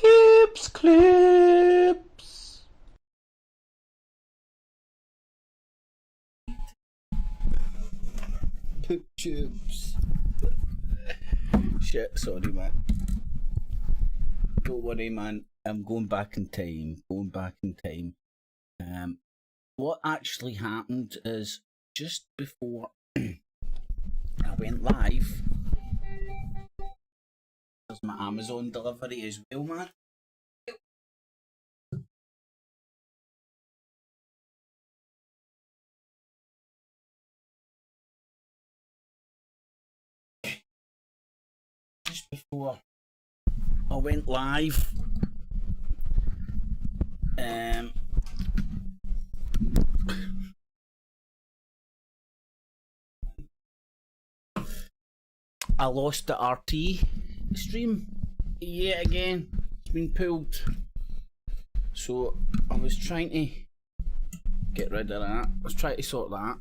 Clips, clips. Chips. Shit, sorry, man. Don't worry, man. I'm going back in time. What actually happened is just before I went live, there's my Amazon delivery as well, man. Just before I went live, I lost the RT stream yet again. It's been pulled, so I was trying to get rid of that. I was trying to sort that,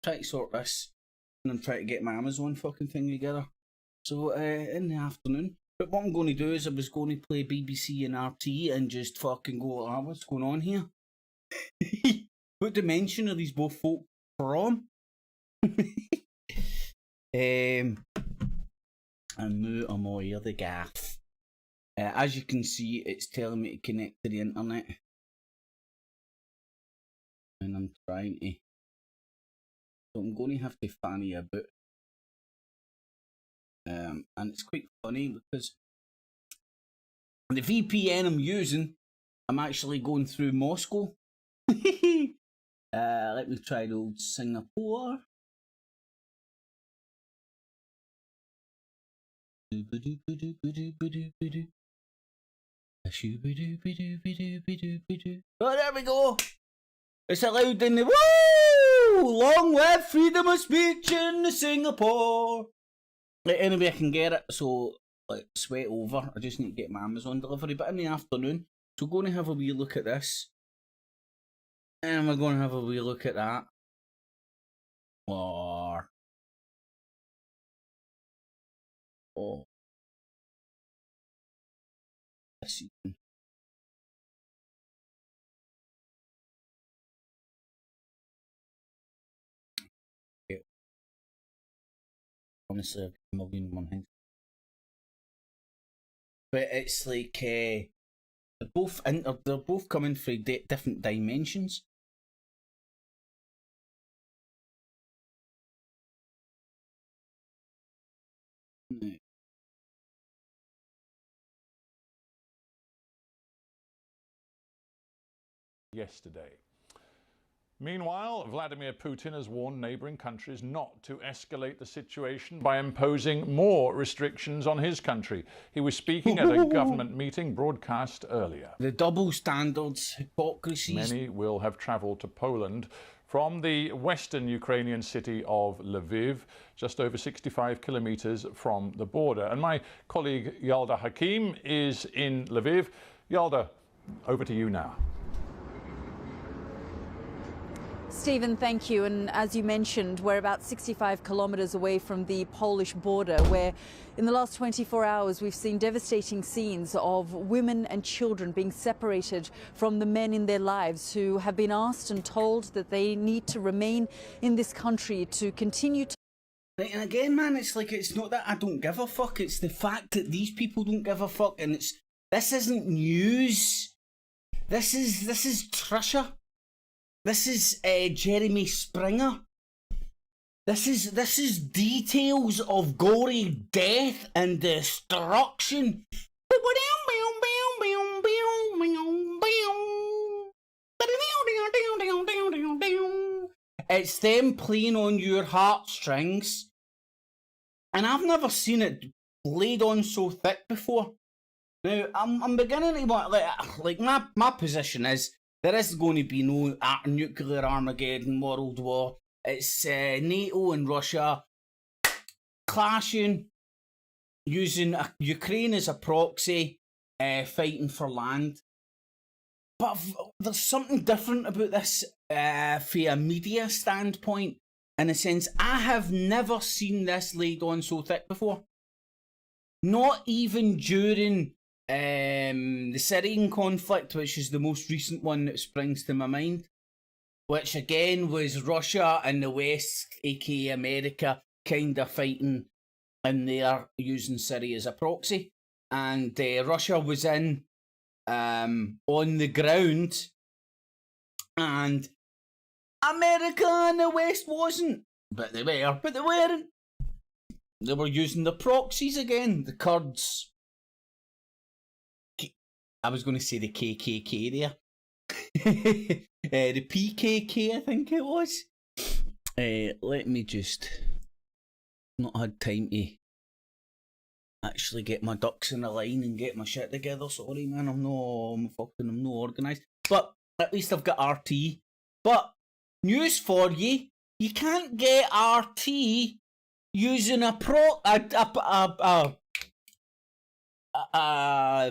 try to sort this, and I'm trying to get my Amazon fucking thing together. So in the afternoon. But what I'm going to do is I was going to play BBC and RT and just fucking go, what's going on here? What dimension are these both folk from? And now I'm all here the gaff. As you can see, it's telling me to connect to the internet. And I'm trying to. So I'm going to have to fanny about. And it's quite funny because the VPN I'm using, I'm actually going through Moscow. Let me try the old Singapore. Oh, there we go. It's allowed in the woo! Long live freedom of speech in Singapore. Anyway, I can get it, so like sweat over. I just need to get my Amazon delivery, but in the afternoon, so we're going to have a wee look at this, and we're going to have a wee look at that, or this evening. Honestly, I've got a million and one things. But it's like they're both coming from different dimensions. Yesterday. Meanwhile, Vladimir Putin has warned neighbouring countries not to escalate the situation by imposing more restrictions on his country. He was speaking at a government meeting broadcast earlier. The double standards, hypocrisies. Many will have travelled to Poland from the western Ukrainian city of Lviv, just over 65 kilometres from the border. And my colleague Yalda Hakim is in Lviv. Yalda, over to you now. Stephen, thank you. And as you mentioned, we're about 65 kilometres away from the Polish border, where in the last 24 hours we've seen devastating scenes of women and children being separated from the men in their lives who have been asked and told that they need to remain in this country to continue to... And again, man, it's like, it's not that I don't give a fuck, it's the fact that these people don't give a fuck, and this isn't news. This is Trisha. This is Jeremy Springer. This is details of gory death and destruction. It's them playing on your heartstrings, and I've never seen it laid on so thick before. Now I'm beginning to want, like my position is, there is going to be no nuclear Armageddon world war. It's NATO and Russia clashing, using Ukraine as a proxy, fighting for land. But there's something different about this from a media standpoint, in a sense. I have never seen this laid on so thick before. Not even during The Syrian conflict, which is the most recent one that springs to my mind, which again was Russia and the West, aka America, kind of fighting in there using Syria as a proxy. And Russia was in on the ground, and America and the West wasn't. But they weren't. They were using the proxies again, the Kurds. I was going to say the KKK there. The PKK, I think it was. Let me just... not had time to actually get my ducks in a line and get my shit together. Sorry, man, I'm not organised. But at least I've got RT. But news for you: you can't get RT using a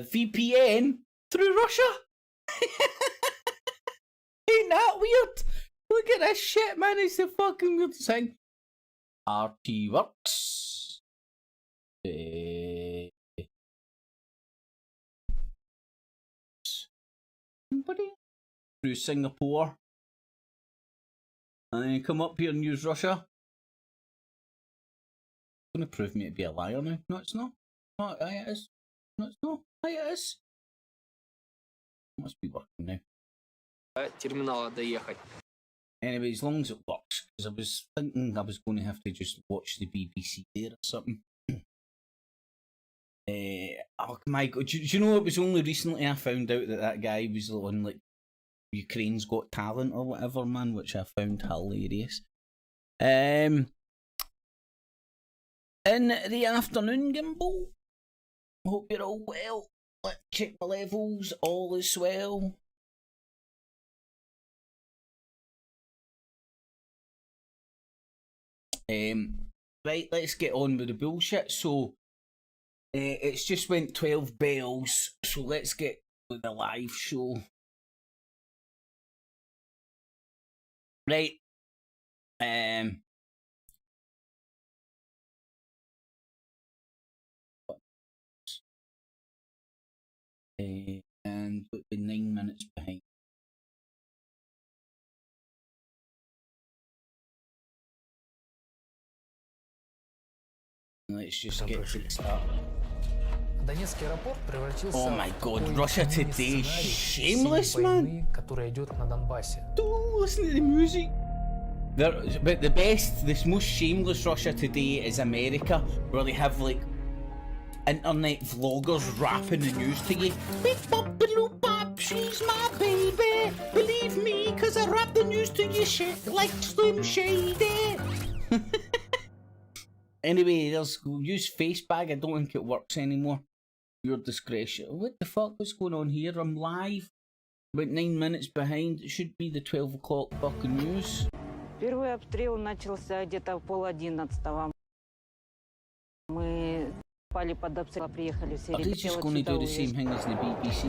VPN through Russia. Ain't that weird? Look at this shit, man. It's the fucking weirdest thing. RT works. Somebody through Singapore. And come up here and use Russia. It's going to prove me to be a liar now. No, it's not. No, it is. No, it's not. It is. It must be working now. Терминала доехать. Anyway, as long as it works, because I was thinking I was going to have to just watch the BBC there or something. Oh my god, do you know it was only recently I found out that guy was on like Ukraine's Got Talent or whatever, man, which I found hilarious. In the afternoon, Gimbal. Hope you're all well. Let's check my levels, all is well. Right, let's get on with the bullshit. So, it's just went 12 bells, so let's get with the live show. Right. And we'll be 9 minutes behind. Let's just get to the start. Oh my god, Russia Today, shameless, man. Don't listen to the music. But the best, this most shameless Russia Today is America, where they have like internet vloggers rapping the news to you. Beep bop bloop bop, she's my baby. Believe me, cause I rap the news to you shit like Slim Shady. Anyway, there's use Facebag. I don't think it works anymore. Your discretion. What the fuck? What's going on here? I'm live. About 9 minutes behind. It should be the 12 o'clock fucking news. Первый обстрел начался где-то в 10:30. Мы спали под обстрелом, приехали все. Are they just going to do the same thing as the BBC?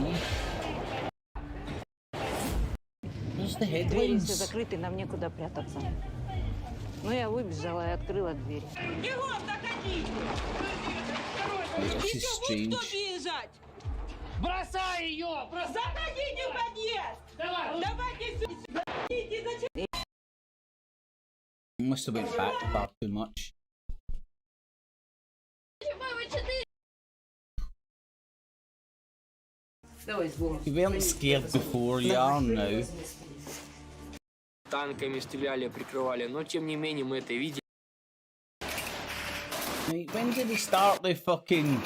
Where's the Двери headlines? все закрыты, нам некуда прятаться. Ну я выбежала и открыла дверь. Бегом, заходите! This is strange. Бросай ее! Заходите в подъезд! Давай! Давайте сюда! Зачем? Must have went back far too much. You weren't scared before, you are now. Танками стреляли, прикрывали, но тем не менее мы это видели. Mate, when did they start the fucking...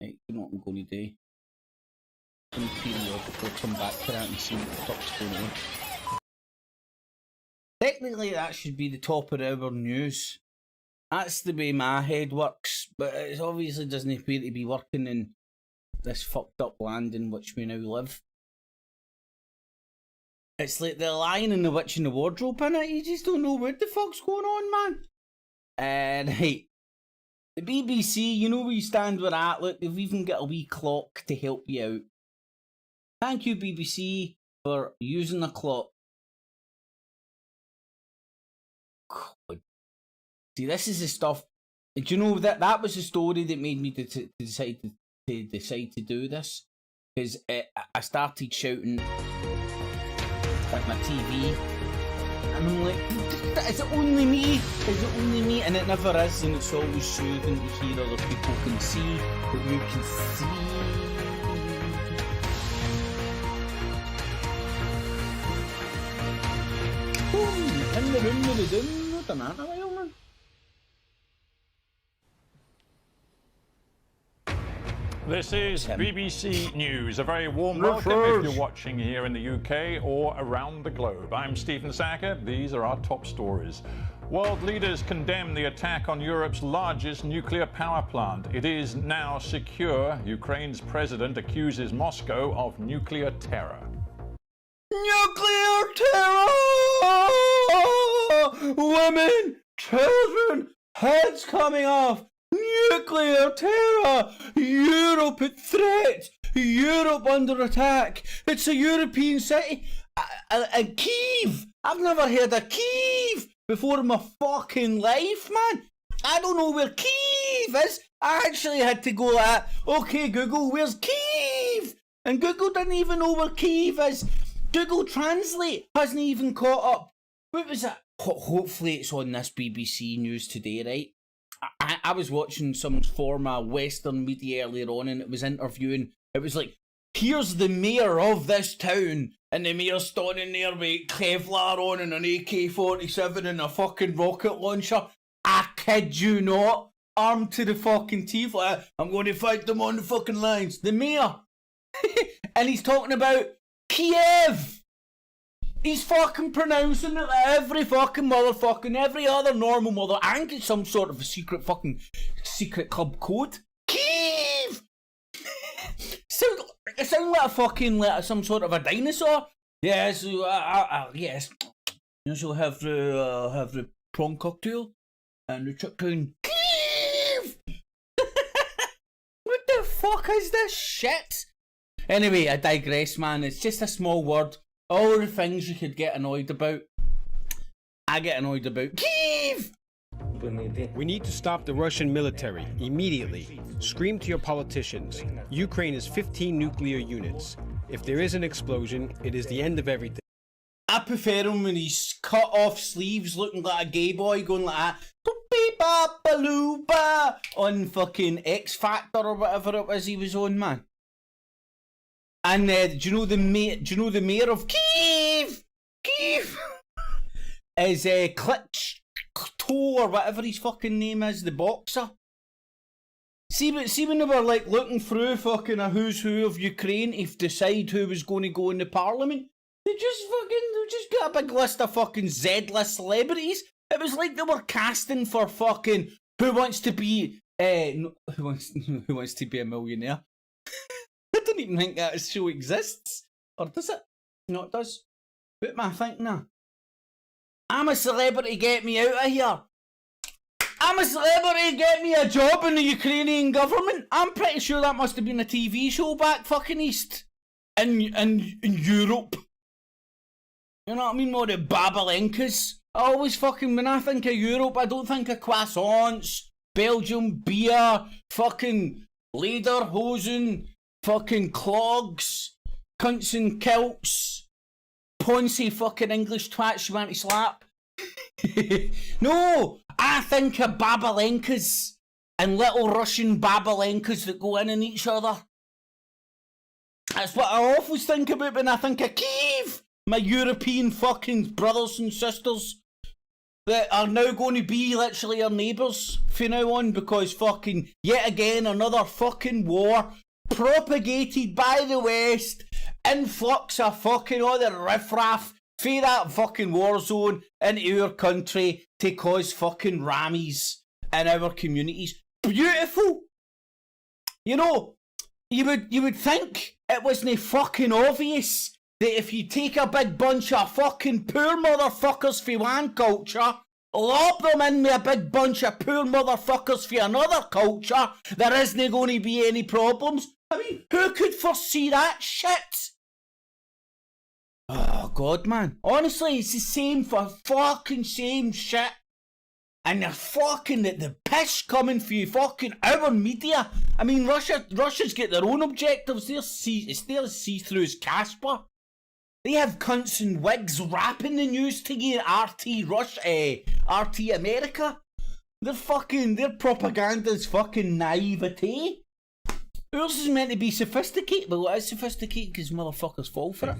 Right, you know what I'm going to do. I'm going to periodically come back to that and see what the fuck's going on. Technically that should be the top of our news. That's the way my head works, but it obviously doesn't appear to be working in this fucked up land in which we now live. It's like the Lion and the Witch in the Wardrobe, innit? You just don't know what the fuck's going on, man. Right. The BBC, you know where you stand with that. Look, they've even got a wee clock to help you out. Thank you, BBC, for using the clock. God. See, this is the stuff. Do you know that was the story that made me decide to do this? Because I started shouting at my TV, and I'm like, is it only me? Is it only me? And it never is, and it's always soothing to hear other people can see what you can see. In the room with the doom, not an animal, man. This is BBC News. A very warm welcome if you're watching here in the UK or around the globe. I'm Stephen Sacker. These are our top stories. World leaders condemn the attack on Europe's largest nuclear power plant. It is now secure. Ukraine's president accuses Moscow of nuclear terror. Nuclear terror! Women, children, heads coming off. Nuclear terror! Europe at threat! Europe under attack! It's a European city! And Kyiv! I've never heard of Kyiv before in my fucking life, man! I don't know where Kyiv is! I actually had to go at, okay Google, where's Kyiv? And Google didn't even know where Kyiv is! Google Translate hasn't even caught up! What was that? Hopefully it's on this BBC News today, right? I was watching some former Western media earlier on, and it was interviewing. It was like, here's the mayor of this town, and the mayor's standing there with Kevlar on and an AK-47 and a fucking rocket launcher. I kid you not, armed to the fucking teeth. Like, I'm going to fight them on the fucking lines. The mayor, and he's talking about Kiev. He's fucking pronouncing it like every fucking motherfucking, every other normal mother. I think it's some sort of a secret club code. Kyiv! It sounds like a fucking, like some sort of a dinosaur. Yes, yes. Yes, I'll have the prawn cocktail and the chicken. Kyiv! What the fuck is this shit? Anyway, I digress, man. It's just a small word. All the things you could get annoyed about, I get annoyed about. Kyiv! We need to stop the Russian military immediately. Scream to your politicians. Ukraine has 15 nuclear units. If there is an explosion, it is the end of everything. I prefer him when he's cut off sleeves looking like a gay boy going like that. Boop-beep-bop-a-loo-ba on fucking X Factor or whatever it was he was on, man. And do you know the mayor of Kyiv? Kyiv is Klitschko or whatever his fucking name is, the boxer. See when they were like looking through fucking a who's who of Ukraine to decide who was going to go in the parliament, they just got a big list of fucking Z-list celebrities. It was like they were casting for fucking who wants to be who wants to be a millionaire. I don't even think that show exists. Or does it? No, it does. What am I thinking of? I'm a celebrity, get me out of here. I'm a celebrity, get me a job in the Ukrainian government. I'm pretty sure that must have been a TV show back fucking east. In Europe. You know what I mean? More the Babalenkas. I always fucking, when I think of Europe, I don't think of croissants, Belgium beer, fucking lederhosen, fucking clogs, cunts and kilts, poncy fucking English twats you want to slap. No, I think of Babalenkas and little Russian Babalenkas that go in on each other. That's what I always think about when I think of Kyiv. My European fucking brothers and sisters that are now going to be literally our neighbours from now on, because fucking yet again another fucking war propagated by the West, influx of fucking all the riffraff for that fucking war zone into our country to cause fucking rammies in our communities. Beautiful. You know, you would think it wasn't fucking obvious that if you take a big bunch of fucking poor motherfuckers for one culture lob them in with a big bunch of poor motherfuckers for another culture, there isn't going to be any problems. I mean, who could foresee that shit? Oh, God, man. Honestly, it's the same for fucking same shit. And they're fucking the piss coming for you, fucking our media. I mean, Russia's got their own objectives. They're see-through as Casper. They have cunts and wigs rapping the news to you, RT America. Their propaganda's fucking naivete. Yours is meant to be sophisticated, but it is sophisticated because motherfuckers fall for it.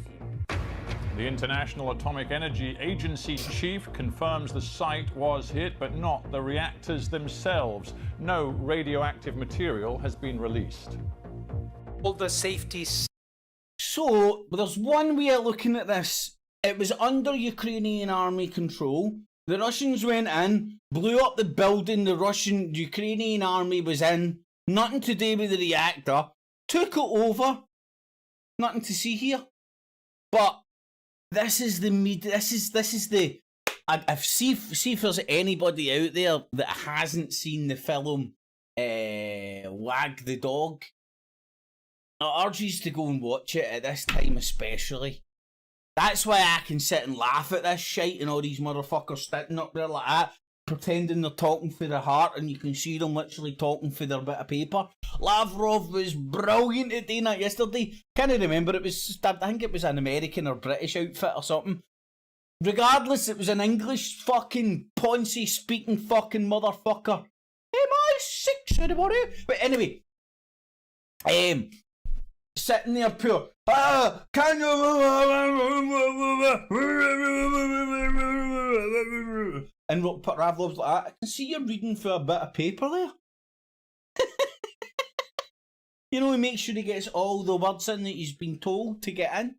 The International Atomic Energy Agency chief confirms the site was hit, but not the reactors themselves. No radioactive material has been released. All the safety. So, there's one way of looking at this. It was under Ukrainian army control. The Russians went in, blew up the building the Ukrainian army was in. Nothing to do with the reactor. Took it over. Nothing to see here. But this is the media. This is the. See if there's anybody out there that hasn't seen the film Wag the Dog. I urge you to go and watch it at this time especially. That's why I can sit and laugh at this shite and all these motherfuckers sitting up there like that, pretending they're talking for their heart, and you can see them literally talking for their bit of paper. Lavrov was brilliant at doing that yesterday. Can't remember, I think it was an American or British outfit or something. Regardless, it was an English fucking Ponzi speaking fucking motherfucker. MI6 anybody? But anyway, sitting there poor. Can you? And Ravlov's like that. I can see you're reading for a bit of paper there. You know, he makes sure he gets all the words in that he's been told to get in.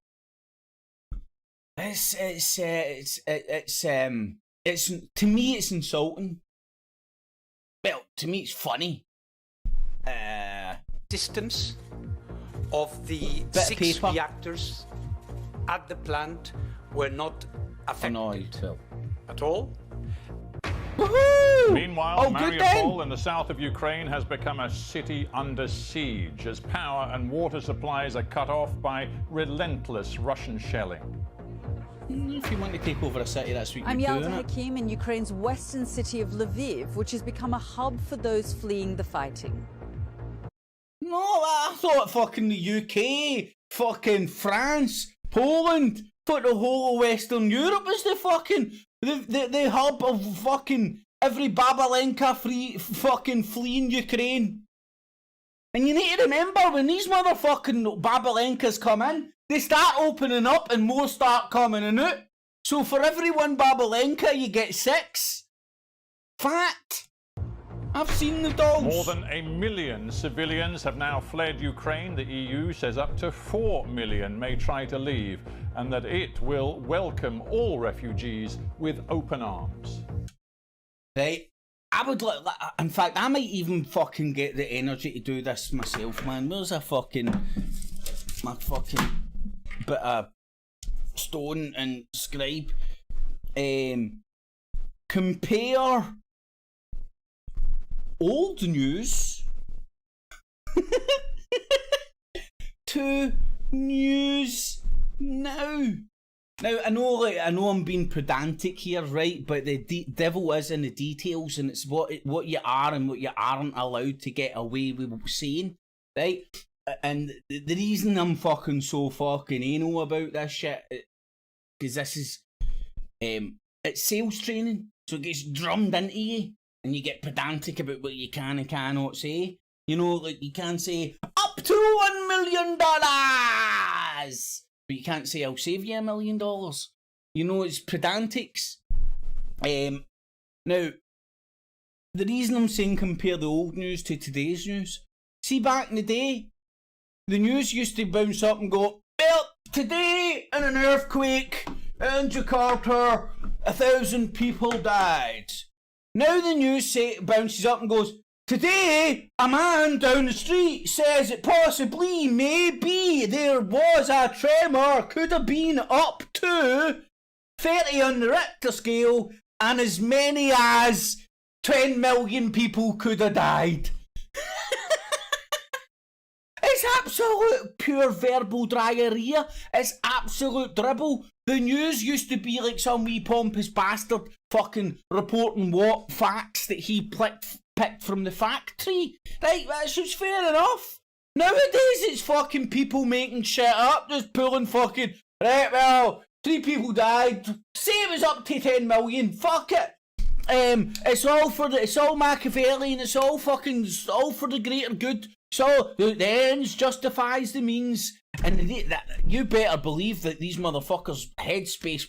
It's to me it's insulting. Well, to me it's funny. Systems of the 6 reactors at the plant were not affected at all. Woohoo! Meanwhile, Mariopol in the south of Ukraine has become a city under siege as power and water supplies are cut off by relentless Russian shelling. If you want to take over a city, that's what you I'm do, Yalda isn't it? Hakim in Ukraine's western city of Lviv, which has become a hub for those fleeing the fighting. No, I thought fucking the UK, fucking France, Poland, thought the whole of Western Europe was the fucking the hub of fucking every Babalenka fucking fleeing Ukraine. And you need to remember, when these motherfucking Babalenkas come in, they start opening up and more start coming out. So for every one Babalenka, you get 6. Fact. I've seen the dogs. More than 1 million civilians have now fled Ukraine. The EU says up to 4 million may try to leave, and that it will welcome all refugees with open arms. Right. I would like, in fact, I might even fucking get the energy to do this myself, man. Where's my fucking bit of stone and scribe? Compare old news to news now. Now, I know I'm being pedantic here, right? But the devil is in the details, and it's what you are and what you aren't allowed to get away with saying, right? And the reason I'm fucking so fucking anal about this shit, because this is, it's sales training, so it gets drummed into you, and you get pedantic about what you can and cannot say. You know, like you can say, up to $1 million! But you can't say, I'll save you $1 million. You know, it's pedantics. Now, the reason I'm saying compare the old news to today's news, see, back in the day, the news used to bounce up and go, well, today in an earthquake in Jakarta, 1,000 people died. Now the news bounces up and goes, today, a man down the street says it possibly, maybe, there was a tremor, could have been up to 30 on the Richter scale, and as many as 10 million people could have died. It's absolute pure verbal diarrhea. It's absolute dribble. The news used to be like some wee pompous bastard fucking reporting what facts that he picked from the factory. Right, that's just fair enough. Nowadays it's fucking people making shit up, just pulling fucking, right, well, 3 people died, say it was up to 10 million, fuck it. It's all Machiavellian, it's all for the greater good. So the ends justifies the means, and you better believe that these motherfuckers' headspace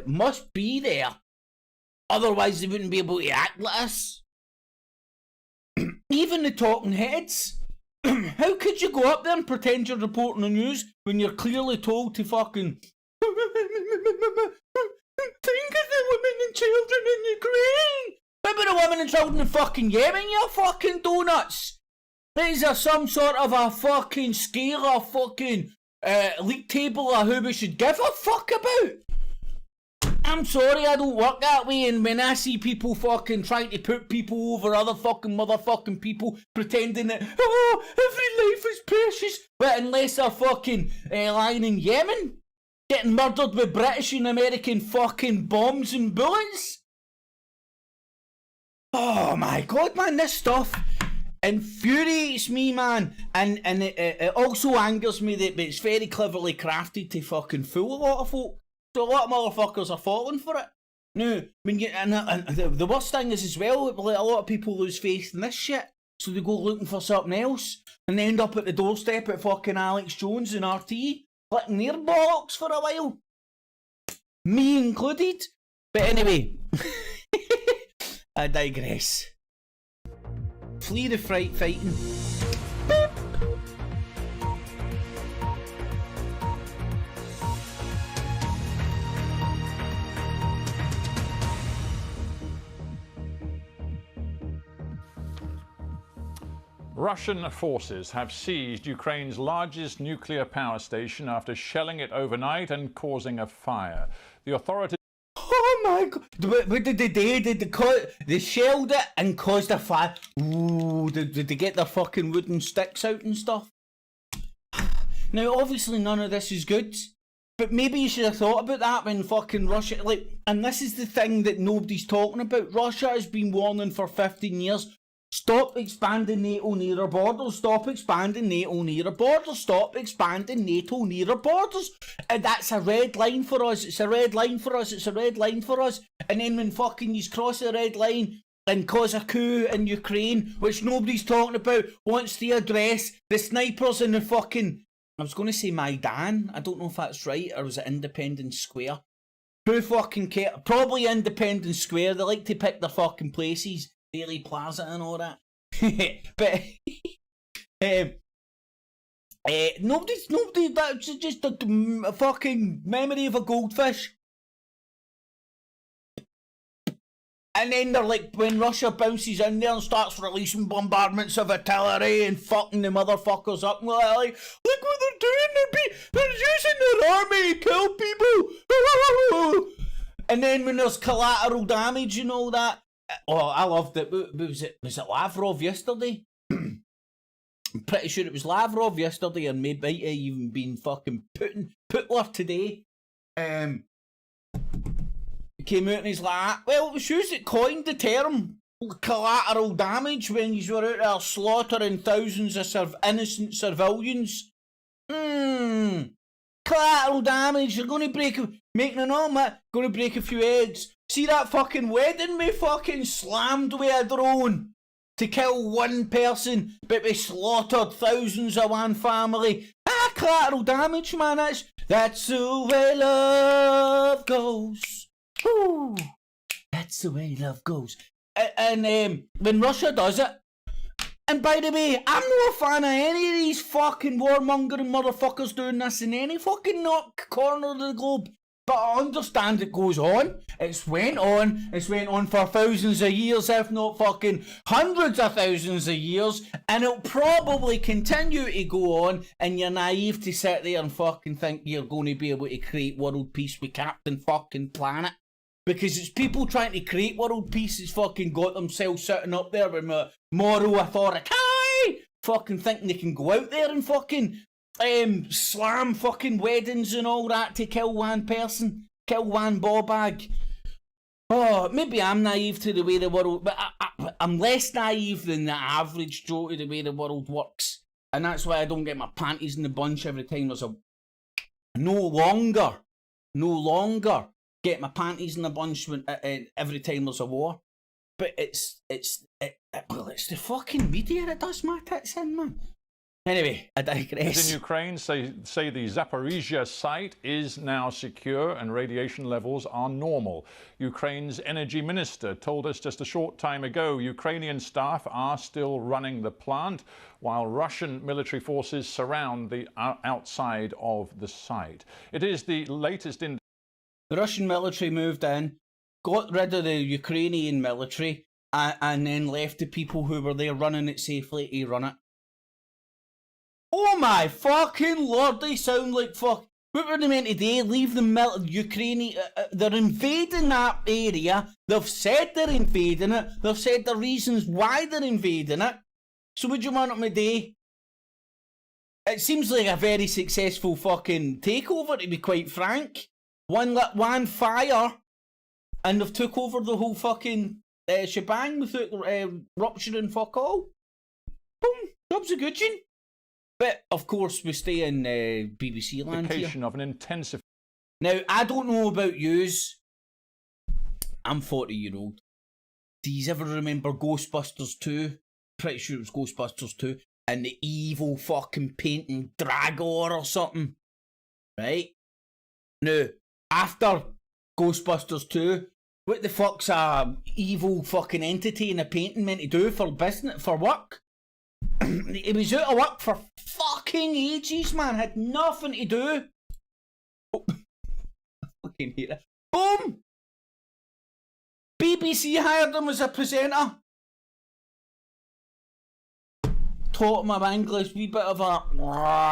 must be there. Otherwise they wouldn't be able to act like us. Even the talking heads. How could you go up there and pretend you're reporting the news when you're clearly told to fucking think of the women and children in Ukraine? What about the women and children in fucking Yemen, you fucking donuts? Is there some sort of a fucking scale or fucking league table of who we should give a fuck about? I'm sorry, I don't work that way, and when I see people fucking trying to put people over other fucking motherfucking people, pretending that, oh, every life is precious, but unless they're fucking lying in Yemen, getting murdered with British and American fucking bombs and bullets. Oh my god, man, this stuff infuriates me, man, and it also angers me that it's very cleverly crafted to fucking fool a lot of folk. So a lot of motherfuckers are falling for it. Now, when you, and the worst thing is as well, a lot of people lose faith in this shit, so they go looking for something else, and they end up at the doorstep at fucking Alex Jones and RT, clicking their bollocks for a while. Me included. But anyway, I digress. Flee the fright fighting. Beep. Russian forces have seized Ukraine's largest nuclear power station after shelling it overnight and causing a fire. The authorities... Oh my god! What did they do? They shelled it and caused a fire. Ooh, did they get their fucking wooden sticks out and stuff? Now, obviously none of this is good, but maybe you should have thought about that when fucking Russia... and this is the thing that nobody's talking about. Russia has been warning for 15 years. Stop expanding NATO near our borders. Stop expanding NATO near our borders. Stop expanding NATO near our borders. And that's a red line for us. It's a red line for us. It's a red line for us. And then when fucking you cross the red line and cause a coup in Ukraine, which nobody's talking about, wants to address the snipers in the fucking... I was going to say Maidan. I don't know if that's right, or was it Independence Square? Who fucking care? Probably Independence Square. They like to pick their fucking places. Daily Plaza and all that. But nobody, that's just a fucking memory of a goldfish. And then they're like, when Russia bounces in there and starts releasing bombardments of artillery and fucking the motherfuckers up, and like, look what they're doing, they're using their army to kill people. And then when there's collateral damage and all that, oh, I loved it. Was it Lavrov yesterday? I'm pretty sure it was Lavrov yesterday, and maybe even been fucking Putler today. He came out and he's like, well, it was you that coined the term collateral damage when you were out there slaughtering thousands of innocent civilians. Collateral damage. You're going to making an omelette, going to break a few eggs. See that fucking wedding we fucking slammed with a drone to kill one person, but we slaughtered thousands of one family. Collateral damage, man. That's the way love goes. Ooh, that's the way love goes. And when Russia does it, and by the way, I'm not a fan of any of these fucking warmongering motherfuckers doing this in any fucking corner of the globe. But I understand it goes on. It's went on for thousands of years, if not fucking hundreds of thousands of years, and it'll probably continue to go on, and you're naive to sit there and fucking think you're going to be able to create world peace with Captain fucking Planet. Because it's people trying to create world peace that's fucking got themselves sitting up there with moral authority, fucking thinking they can go out there and fucking slam fucking weddings and all that to kill one person, kill one ball-bag. Oh, maybe I'm naive to the way the world, but I'm less naive than the average Joe to the way the world works. And that's why I don't get my panties in the bunch every time there's a... No longer get my panties in a bunch when, every time there's a war. But it's the fucking media that does my tits in, man. Anyway, I digress. In Ukraine, say the Zaporizhia site is now secure and radiation levels are normal. Ukraine's energy minister told us just a short time ago Ukrainian staff are still running the plant while Russian military forces surround the outside of the site. It is the latest in... The Russian military moved in, got rid of the Ukrainian military, and then left the people who were there running it safely to run it. Oh my fucking lord, they sound like fuck. What were they meant to do? Leave the Ukrainian... they're invading that area. They've said they're invading it. They've said the reasons why they're invading it. So what do you want them to do? It seems like a very successful fucking takeover, to be quite frank. One fire, and they've took over the whole fucking shebang without rupturing fuck all. Boom, job's a good one. But of course, we stay in BBC land here. Of an intensive... Now, I don't know about yous. I'm 40 year old. Do you ever remember Ghostbusters 2? Pretty sure it was Ghostbusters 2. And the evil fucking painting Dragor or something. Right? Now, after Ghostbusters 2, what the fuck's a evil fucking entity in a painting meant to do for business, for work? It was out of work for fucking ages, man. Had nothing to do. Oh. I fucking hate it. Boom! BBC hired him as a presenter. Taught him my English, wee bit of a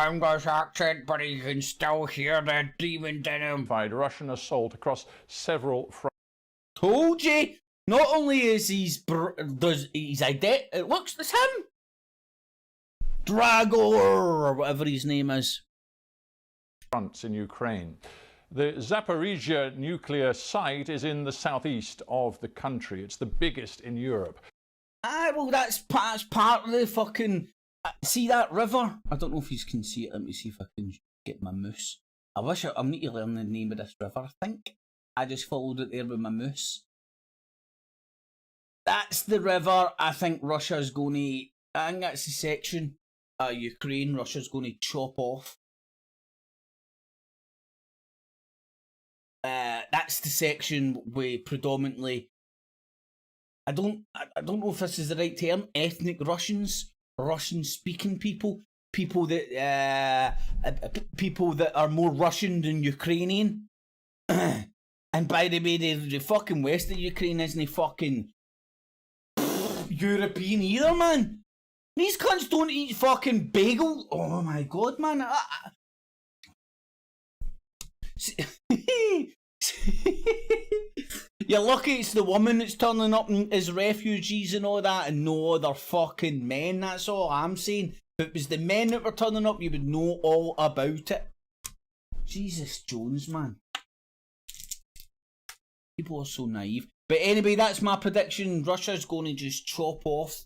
English accent, but you can still hear the demon in him. Russian assault across several fronts. Told you! Not only is he's identity, it looks, it's him! Dragor, or whatever his name is. Fronts in Ukraine. The Zaporizhia nuclear site is in the southeast of the country. It's the biggest in Europe. Ah, well, that's part of the fucking... see that river? I don't know if you can see it. Let me see if I can get my mouse. I need to learn the name of this river, I think. I just followed it there with my mouse. That's the river I think Russia's going to... I think that's the section Ukraine, Russia's going to chop off. That's the section where predominantly... I don't know if this is the right term. Ethnic Russians, Russian-speaking people that are more Russian than Ukrainian. And by the way, the fucking west of Ukraine isn't fucking European either, man. These cunts don't eat fucking bagel. Oh my god, man. You're lucky it's the woman that's turning up as refugees and all that, and no other fucking men, that's all I'm saying. If it was the men that were turning up, you would know all about it. Jesus Jones, man. People are so naive. But anyway, that's my prediction. Russia's going to just chop off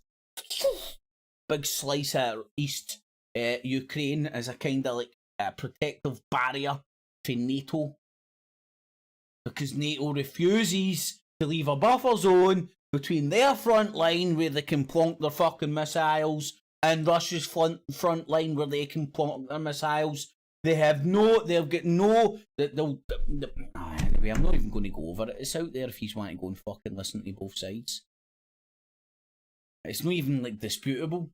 big slice of East Ukraine as a kind of like a protective barrier to NATO. Because NATO refuses to leave a buffer zone between their front line where they can plonk their fucking missiles and Russia's front line where they can plonk their missiles. They've got no... Anyway, I'm not even going to go over it. It's out there if you want to go and fucking listen to both sides. It's not even like disputable.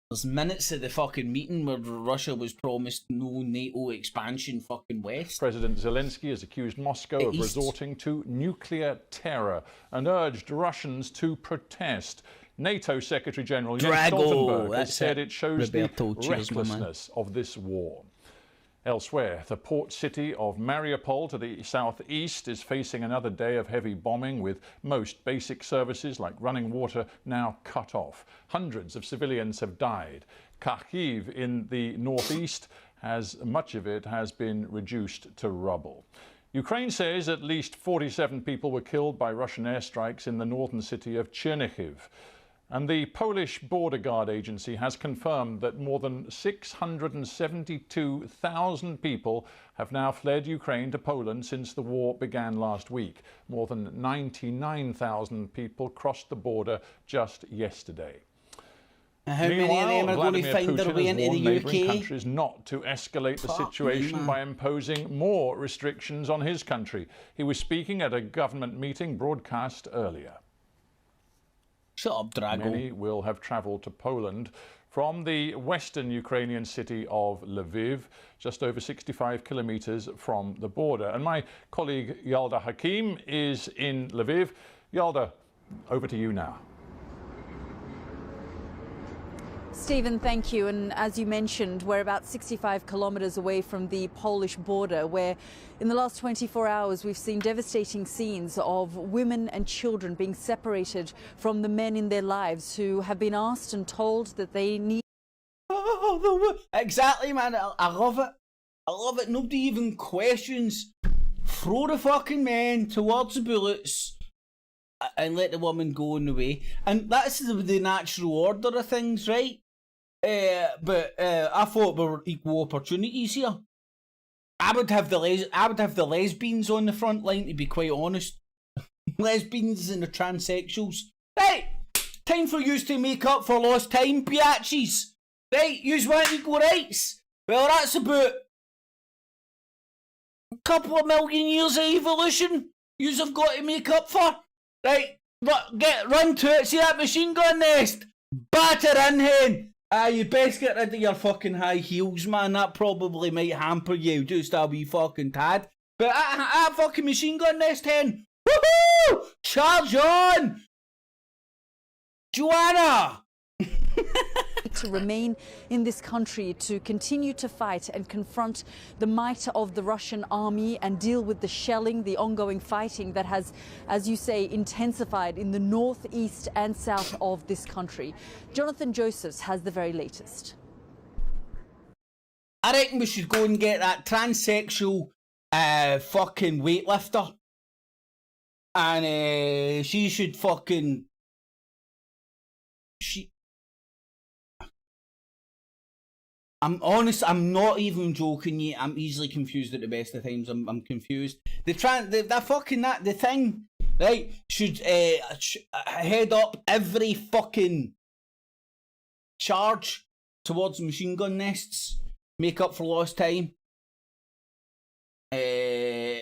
There's minutes of the fucking meeting where Russia was promised no NATO expansion fucking west. President Zelensky has accused Moscow of resorting to nuclear terror and urged Russians to protest. NATO Secretary General Jens Stoltenberg has said it shows the recklessness of this war. Elsewhere, the port city of Mariopol to the southeast is facing another day of heavy bombing, with most basic services like running water now cut off. Hundreds of civilians have died. Kharkiv in the northeast, much of it has been reduced to rubble. Ukraine says at least 47 people were killed by Russian airstrikes in the northern city of Chernakev. And the Polish Border Guard Agency has confirmed that more than 672,000 people have now fled Ukraine to Poland since the war began last week. More than 99,000 people crossed the border just yesterday. How many of them are going to find their way into the UK? Countries not to escalate the situation by imposing more restrictions on his country. He was speaking at a government meeting broadcast earlier. Shut up, Drago. Many will have travelled to Poland from the western Ukrainian city of Lviv, just over 65 kilometres from the border. And my colleague Yalda Hakim is in Lviv. Yalda, over to you now. Stephen, thank you. And as you mentioned, we're about 65 kilometres away from the Polish border, where in the last 24 hours we've seen devastating scenes of women and children being separated from the men in their lives who have been asked and told that they need... Exactly, man. I love it. I love it. Nobody even questions. Throw the fucking men towards the bullets and let the woman go on the way. And that's the natural order of things, right? But I thought there were equal opportunities here. I would have the lesbians on the front line, to be quite honest. Lesbians and the transsexuals. Right, time for yous to make up for lost time, biatches. Right, yous want equal rights. Well, that's about a couple of million years of evolution yous have got to make up for. Right, run to it. See that machine gun nest? Batter in, hen. You best get rid of your fucking high heels, man. That probably might hamper you just a wee fucking tad. But that fucking machine gun nest, hen. Woohoo! Charge on! Joanna! to remain in this country, to continue to fight and confront the might of the Russian army and deal with the shelling, the ongoing fighting that has, as you say, intensified in the north, east and south of this country. Jonathan Josephs has the very latest. I reckon we should go and get that transsexual fucking weightlifter. And she should fucking... I'm honest, I'm not even joking you. I'm easily confused at the best of times. I'm confused. The thing, right, should head up every fucking charge towards machine gun nests. Make up for lost time. And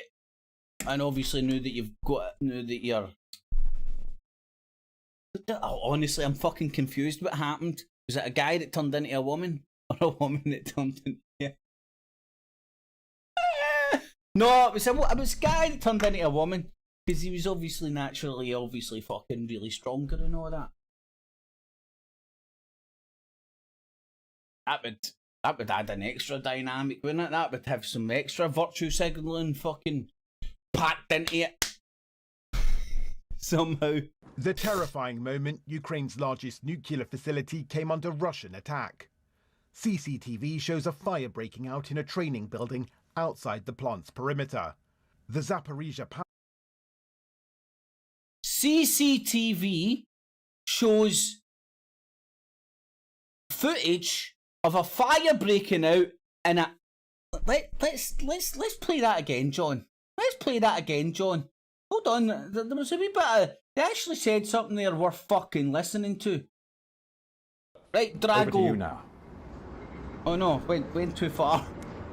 obviously now that you're... Honestly, I'm fucking confused what happened. Was it a guy that turned into a woman? Or a woman that turned into... Yeah. No, it was a guy that turned into a woman. Because he was obviously obviously fucking really stronger and all that. That would add an extra dynamic, wouldn't it? That would have some extra virtue signalling fucking packed into it. Somehow. The terrifying moment Ukraine's largest nuclear facility came under Russian attack. CCTV shows a fire breaking out in a training building outside the plant's perimeter. The Zaporizhia CCTV shows footage of a fire breaking out in a... Let's play that again, John. Let's play that again, John. Hold on, there was a wee bit of... They actually said something there worth fucking listening to. Right, Drago. Over to you now. Oh no, went too far.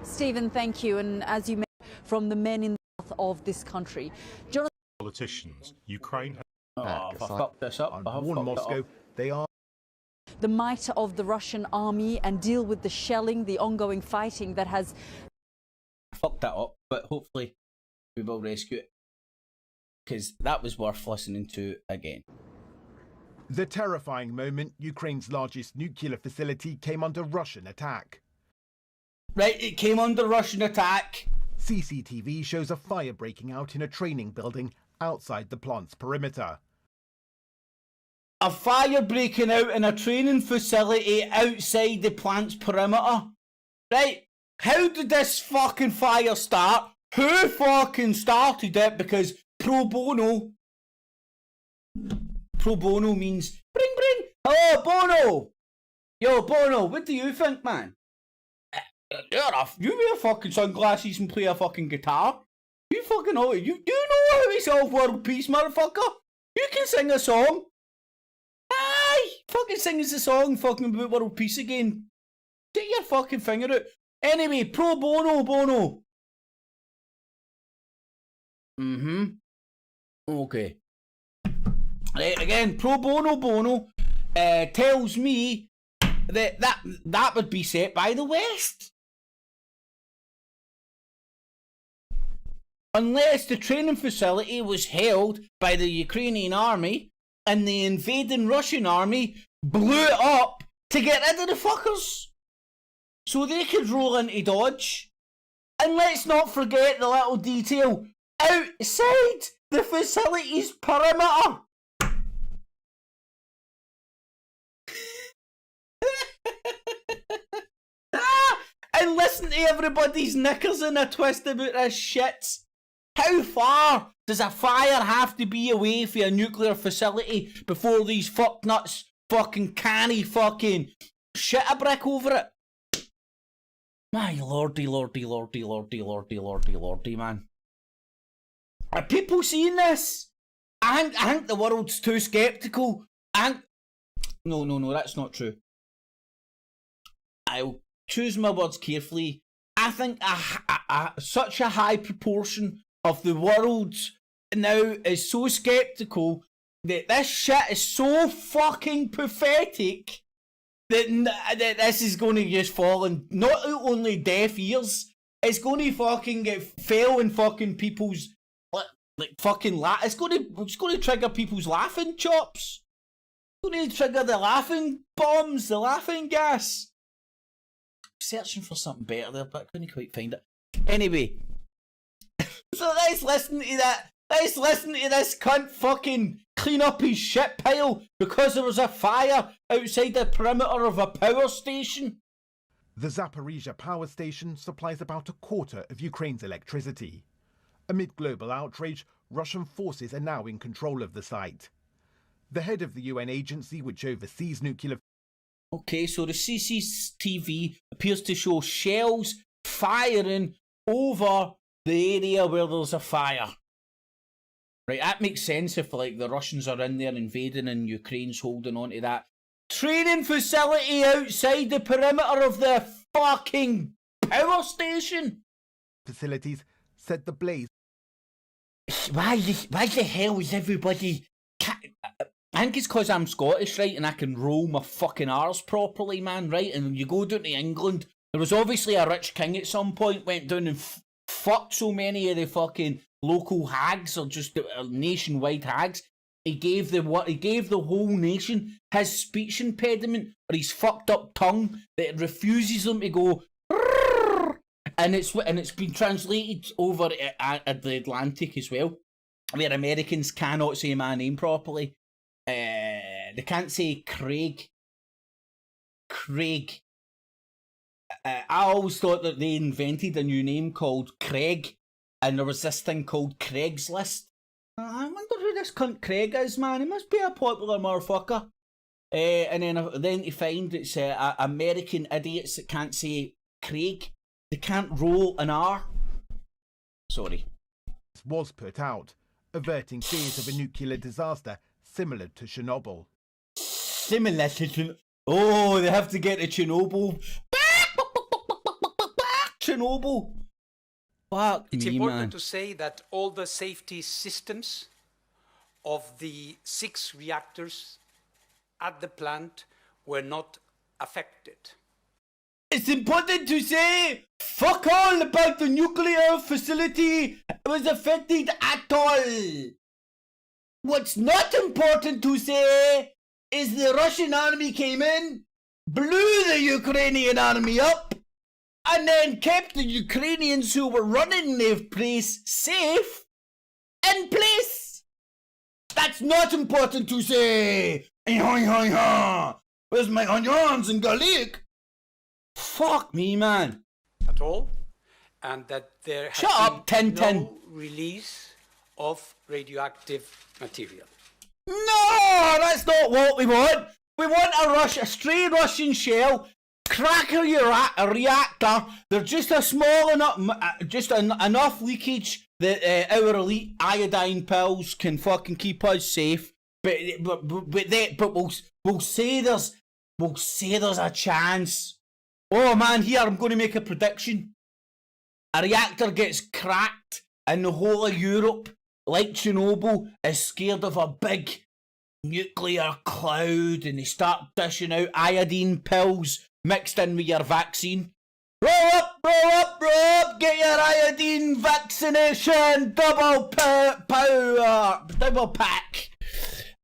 Stephen, thank you. And as you mentioned, from the men in the south of this country. Jonathan... Politicians, Ukraine... Oh, if I fucked this up. I warn Moscow, they are... The might of the Russian army and deal with the shelling, the ongoing fighting that has... I fucked that up, but hopefully we will rescue it. Because that was worth listening to again. The terrifying moment Ukraine's largest nuclear facility came under Russian attack. Right, it came under Russian attack. CCTV shows a fire breaking out in a training building outside the plant's perimeter. A fire breaking out in a training facility outside the plant's perimeter. Right, how did this fucking fire start? Who fucking started it? Because pro bono means bring. Hello, Bono. Yo, Bono, what do you think, man? You wear fucking sunglasses and play a fucking guitar. You fucking know it. You know how to solve world peace, motherfucker. You can sing a song. Aye, fucking sing us a song fucking about world peace again. Get your fucking finger out. Anyway, pro bono. Okay. Right, again, pro bono tells me that would be set by the West. Unless the training facility was held by the Ukrainian army and the invading Russian army blew it up to get rid of the fuckers so they could roll into dodge. And let's not forget the little detail outside the facility's perimeter. And listen to everybody's knickers in a twist about this shit. How far does a fire have to be away from a nuclear facility before these fucknuts fucking canny fucking shit a brick over it? My lordy, man. Are people seeing this? I think the world's too sceptical. No, that's not true. I'll choose my words carefully. I think such a high proportion of the world now is so sceptical that this shit is so fucking pathetic that this is going to just fall in not only deaf ears, it's going to fucking get fell in fucking people's like fucking it's going to trigger people's laughing chops. It's going to trigger the laughing bombs, the laughing gas. Searching for something better there, but I couldn't quite find it. Anyway, so let's listen to that. Let's listen to this cunt fucking clean up his shit pile because there was a fire outside the perimeter of a power station. The Zaporizhzhia power station supplies about a quarter of Ukraine's electricity. Amid global outrage, Russian forces are now in control of the site. The head of the UN agency which oversees nuclear... Okay, so the CCTV appears to show shells firing over the area where there's a fire. Right, that makes sense if like the Russians are in there invading and Ukraine's holding on to that training facility outside the perimeter of the fucking power station. Facilities said the blaze... Why the hell is everybody... I think it's because I'm Scottish, right, and I can roll my fucking arse properly, man, right? And when you go down to England, there was obviously a rich king at some point, went down and fucked so many of the fucking local hags, or just nationwide hags. He gave the whole nation his speech impediment, or his fucked up tongue, that refuses them to go, and it's been translated over at the Atlantic as well, where Americans cannot say my name properly. They can't say Craig. I always thought that they invented a new name called Craig, and there was this thing called Craigslist. I wonder who this cunt Craig is, man. He must be a popular motherfucker. And then to find it's American idiots that can't say Craig. They can't roll an R. Sorry. Was put out, averting fears of a nuclear disaster similar to Chernobyl. Similar to Chernobyl? Oh, they have to get to Chernobyl. Chernobyl. Fuck it's me, important man. to say that all the safety systems of the 6 reactors at the plant were not affected. It's important to say fuck all about the nuclear facility was affected at all. What's not important to say is the Russian army came in, blew the Ukrainian army up, and then kept the Ukrainians who were running the place safe in place. That's not important to say. Where's my onions and garlic? Fuck me, man. At all, and that there Shut has up, been Tintin. no release of radioactive material. No, that's not what we want. We want a stray Russian shell, crack a reactor. They're just a small enough, enough leakage that our elite iodine pills can fucking keep us safe. But we'll say there's a chance. Oh man, here I'm going to make a prediction. A reactor gets cracked, and the whole of Europe, like Chernobyl, is scared of a big nuclear cloud, and they start dishing out iodine pills mixed in with your vaccine. Roll up, get your iodine vaccination, double pack.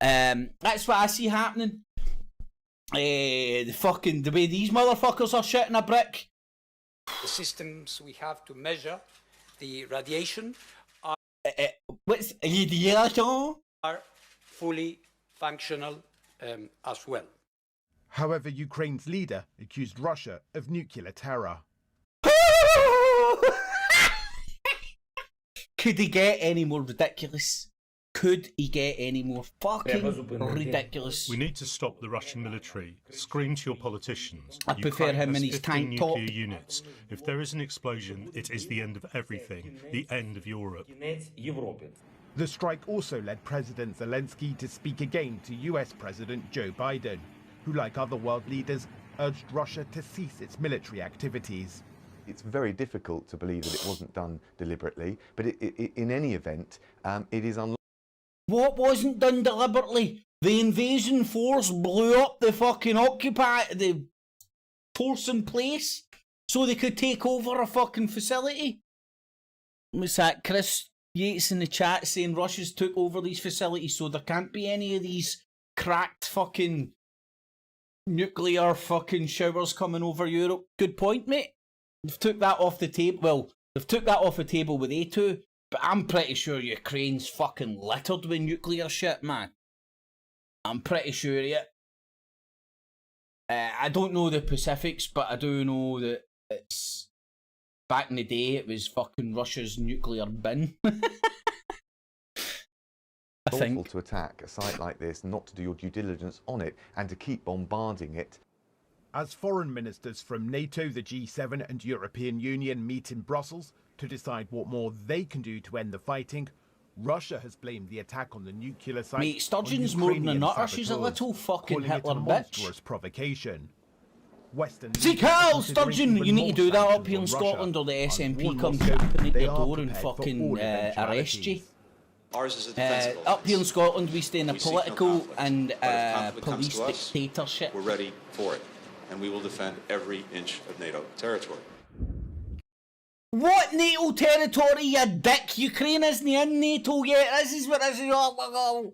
That's what I see happening. The way these motherfuckers are shitting a brick. The systems we have to measure the radiation What's radiation? are fully functional as well. However, Ukraine's leader accused Russia of nuclear terror. Could he get any more ridiculous? Could he get any more fucking ridiculous? We need to stop the Russian military. Scream to your politicians. I prefer Ukraine him has in his 15 tank top. nuclear units. If there is an explosion, it is the end of everything. The end of Europe. The strike also led President Zelensky to speak again to US President Joe Biden, who, like other world leaders, urged Russia to cease its military activities. It's very difficult to believe that it wasn't done deliberately, but in any event, it is unlikely. What wasn't done deliberately? The invasion force blew up the fucking the force in place so they could take over a fucking facility. What's that? Chris Yates in the chat saying Russia's took over these facilities, so there can't be any of these cracked fucking nuclear fucking showers coming over Europe. Good point, mate. They've took that off the table. Well, they've took that off the table with A2, but I'm pretty sure Ukraine's fucking littered with nuclear shit, man. I'm pretty sure of it. I don't know the specifics, but I do know that it's... Back in the day, it was fucking Russia's nuclear bin. I think. To attack a site like this, not to do your due diligence on it, and to keep bombarding it. As foreign ministers from NATO, the G7 and European Union meet in Brussels to decide what more they can do to end the fighting, Russia has blamed the attack on the nuclear site. Mate, Sturgeon's more than a nutter. She's a little fucking Hitler bitch. Monstrous provocation. Western See, Carl Sturgeon, you need to do that up here in Scotland, or the SNP come tapping at your door and fucking arrest you. Ours is a defensive up here in Scotland, we stay in a We seek no political conflict, and but if conflict comes police to us, dictatorship. We're ready for it, and we will defend every inch of NATO territory. What NATO territory, you dick? Ukraine isn't in NATO yet. This is what this is all.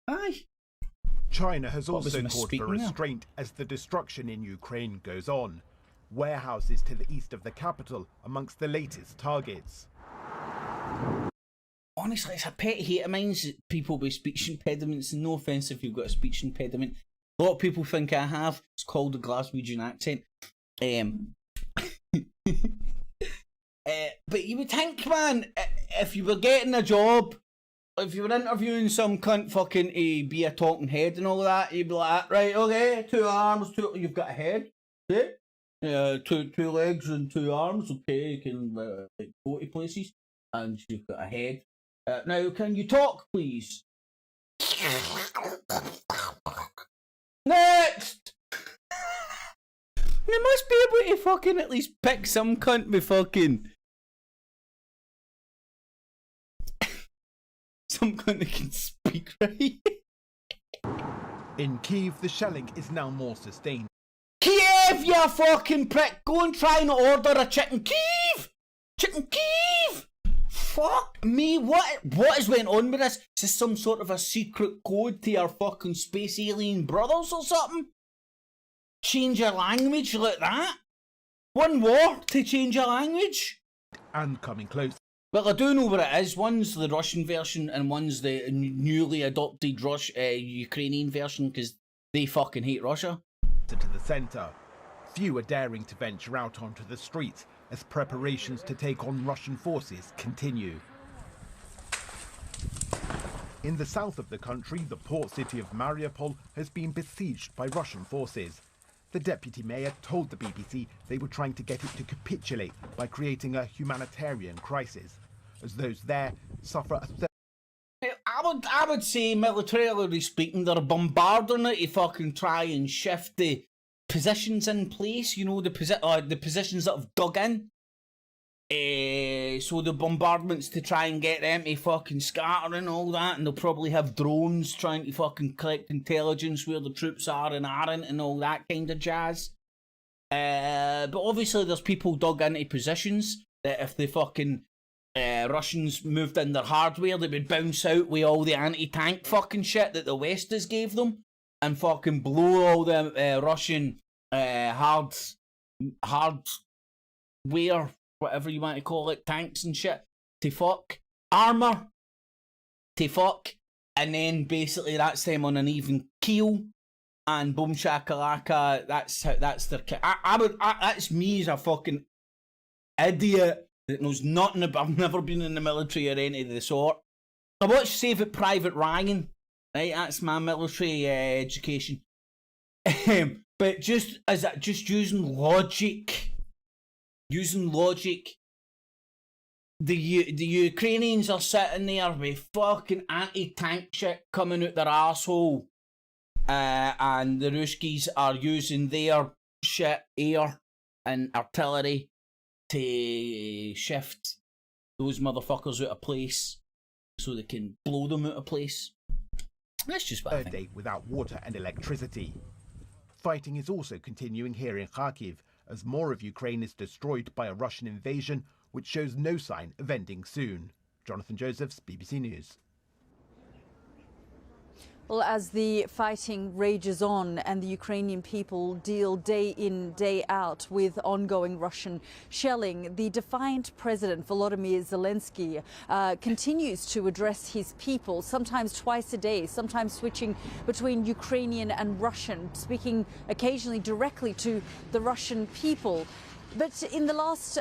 Aye. China has What was also my called for speaking now? restraint as the destruction in Ukraine goes on. Warehouses to the east of the capital amongst the latest targets. Honestly, it's a pet hate of mine that people with speech impediments, and no offence if you've got a speech impediment. A lot of people think I have. It's called a Glaswegian accent. But you would think, man, if you were getting a job, if you were interviewing some cunt fucking to be a talking head and all that, you'd be like, right, okay, 2 arms, you've got a head, okay? Two legs and 2 arms, okay, you can go to places, and you've got a head. Now, can you talk, please? Next! They must be able to fucking at least pick some cunt with fucking... some cunt that can speak, right? In Kyiv, the shelling is now more sustained. Kiev, you fucking prick! Go and try and order a chicken Kyiv! Chicken Kyiv! Fuck me, what is going on with this? Is this some sort of a secret code to our fucking space alien brothers or something? Change your language like that? One war to change a language? And coming close. Well, I do know what it is. One's the Russian version and one's the newly adopted Ukrainian version because they fucking hate Russia. To the centre. Few are daring to venture out onto the streets as preparations to take on Russian forces continue. In the south of the country, the port city of Mariopol has been besieged by Russian forces. The deputy mayor told the BBC they were trying to get it to capitulate by creating a humanitarian crisis, as those there suffer a I would say, militarily speaking, they're bombarding it to fucking try and shift the positions in place, you know, the positions that have dug in. So the bombardments to try and get them to fucking scatter and all that, and they'll probably have drones trying to fucking collect intelligence where the troops are and aren't and all that kind of jazz. But obviously there's people dug into positions that if the fucking Russians moved in their hardware, they would bounce out with all the anti-tank fucking shit that the West has gave them and fucking blow all the Russian hardware, whatever you want to call it, tanks and shit, to fuck, armour, to fuck, and then basically that's them on an even keel, and boom shakalaka, that's their that's me as a fucking idiot that knows nothing about, I've never been in the military or any of the sort. I watched Save It Private Ryan, right, that's my military education, but just using logic, the Ukrainians are sitting there with fucking anti-tank shit coming out their arsehole, and the Ruskies are using their shit, air and artillery, to shift those motherfuckers out of place so they can blow them out of place. That's just what I think. Day without water and electricity. Fighting is also continuing here in Kharkiv as more of Ukraine is destroyed by a Russian invasion, which shows no sign of ending soon. Jonathan Josephs, BBC News. Well, as the fighting rages on and the Ukrainian people deal day in, day out with ongoing Russian shelling, the defiant President Volodymyr Zelensky continues to address his people, sometimes twice a day, sometimes switching between Ukrainian and Russian, speaking occasionally directly to the Russian people. But in the last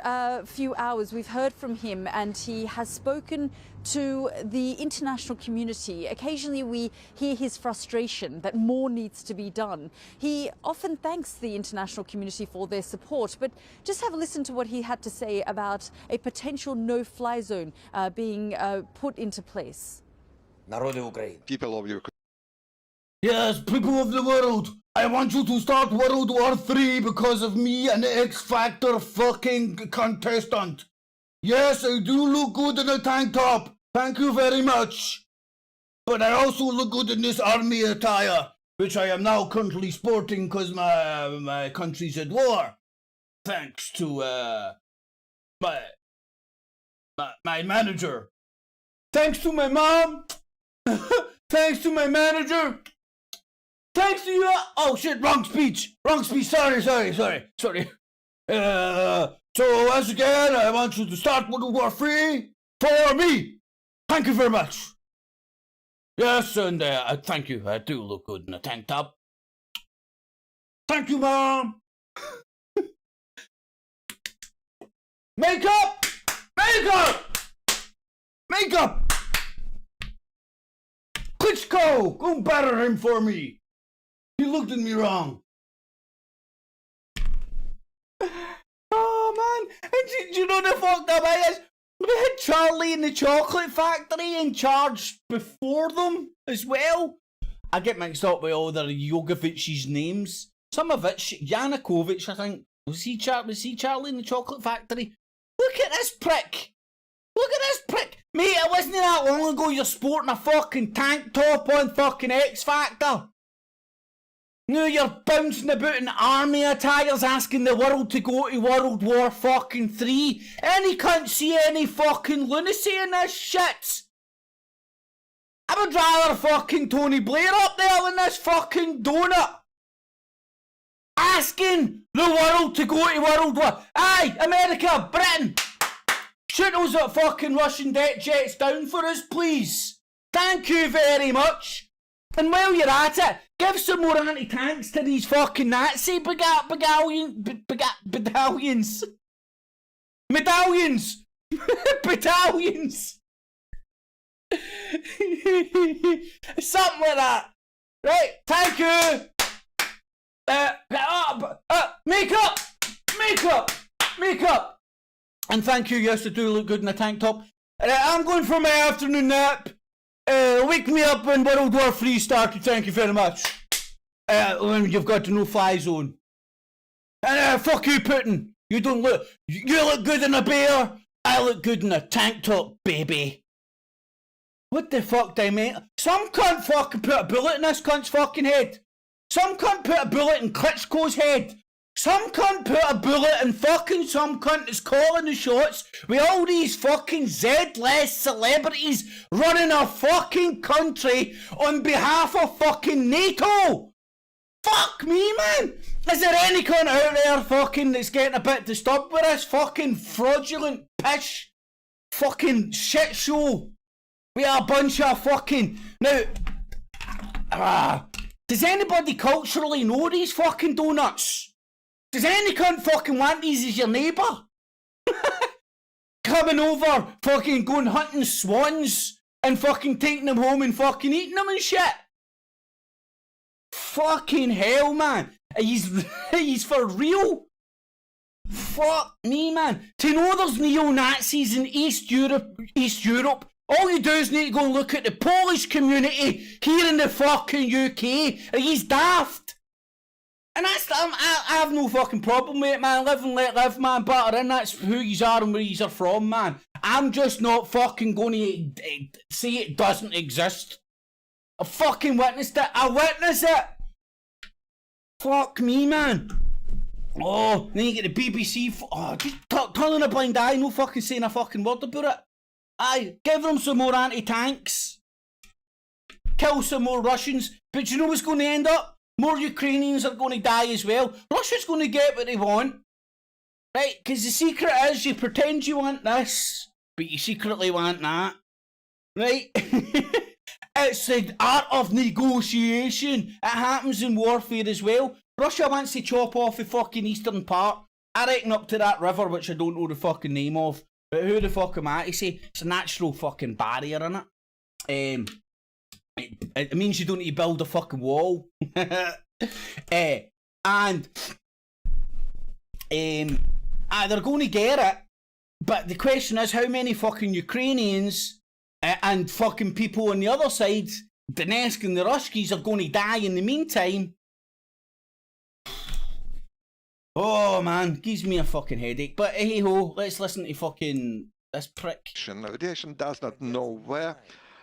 few hours, we've heard from him and he has spoken to the international community. Occasionally we hear his frustration that more needs to be done. He often thanks the international community for their support, but just have a listen to what he had to say about a potential no-fly zone being put into place. People of Ukraine. Yes, people of the world, I want you to start World War III because of me, an X Factor fucking contestant. Yes, I do look good in a tank top. Thank you very much. But I also look good in this army attire, which I am now currently sporting because my country's at war. Thanks to my manager. Thanks to my mom. Thanks to my manager. Thanks to you. Oh shit, wrong speech. Sorry. So once again, I want you to start World War III for me. Thank you very much. Yes, and thank you. I do look good in a tank top. Thank you, Mom. Makeup. Klitschko, go batter him for me. He looked at me wrong. Oh man, and do you know the fucked up is? We had Charlie in the Chocolate Factory in charge before them as well. I get mixed up with all the Yogovich's names. Some of it, Yanukovych, I think. Was he Charlie in the Chocolate Factory? Look at this prick. Mate, it wasn't that long ago you're sporting a fucking tank top on fucking X Factor. Now you're bouncing about in army attires asking the world to go to World War fucking III, and he can't see any fucking lunacy in this shit. I would rather fucking Tony Blair up there than this fucking donut. asking the world to go to World War. Aye, America, Britain, shoot those fucking Russian jets down for us, please. Thank you very much. And while you're at it, give some more anti-tanks to these fucking Nazi battalions. Medallions! Battalions! Something like that. Right, thank you. Make up. And thank you, yes, I do look good in a tank top. I'm going for my afternoon nap. Wake me up when World War III started, thank you very much. When you've got a no-fly zone. And fuck you, Putin. You look good in a bear. I look good in a tank top, baby. What the fuck do I mean? Some cunt fucking put a bullet in this cunt's fucking head. Some cunt put a bullet in Klitschko's head. Some cunt put a bullet in fucking some cunt that's calling the shots with all these fucking Z-less celebrities running a fucking country on behalf of fucking NATO. Fuck me, man. Is there any cunt out there fucking that's getting a bit disturbed with this fucking fraudulent pish fucking shit show? We are a bunch of fucking... Now... does anybody culturally know these fucking donuts? Does any cunt fucking want these as your neighbour? Coming over, fucking going hunting swans and fucking taking them home and fucking eating them and shit? Fucking hell, man. He's for real? Fuck me, man. To know there's neo-Nazis in East Europe, all you do is need to go and look at the Polish community here in the fucking UK. He's daft. And that's, I have no fucking problem with it, man. Live and let live, man. Butter in, that's who you are and where you are from, man. I'm just not fucking going to say it doesn't exist. I fucking witnessed it. I witnessed it. Fuck me, man. Oh, then you get the BBC. Just turning a blind eye, no fucking saying a fucking word about it. Aye, give them some more anti-tanks. Kill some more Russians. But you know what's going to end up? More Ukrainians are going to die as well. Russia's going to get what they want. Right? Because the secret is you pretend you want this, but you secretly want that. Right? It's the art of negotiation. It happens in warfare as well. Russia wants to chop off the fucking eastern part. I reckon up to that river, which I don't know the fucking name of. But who the fuck am I to say? It's a natural fucking barrier, innit? It means you don't need to build a fucking wall. They're going to get it. But the question is, how many fucking Ukrainians and fucking people on the other side, Donetsk and the Ruskies, are going to die in the meantime? Oh man, gives me a fucking headache. But hey ho, let's listen to fucking this prick. Radiation does not know where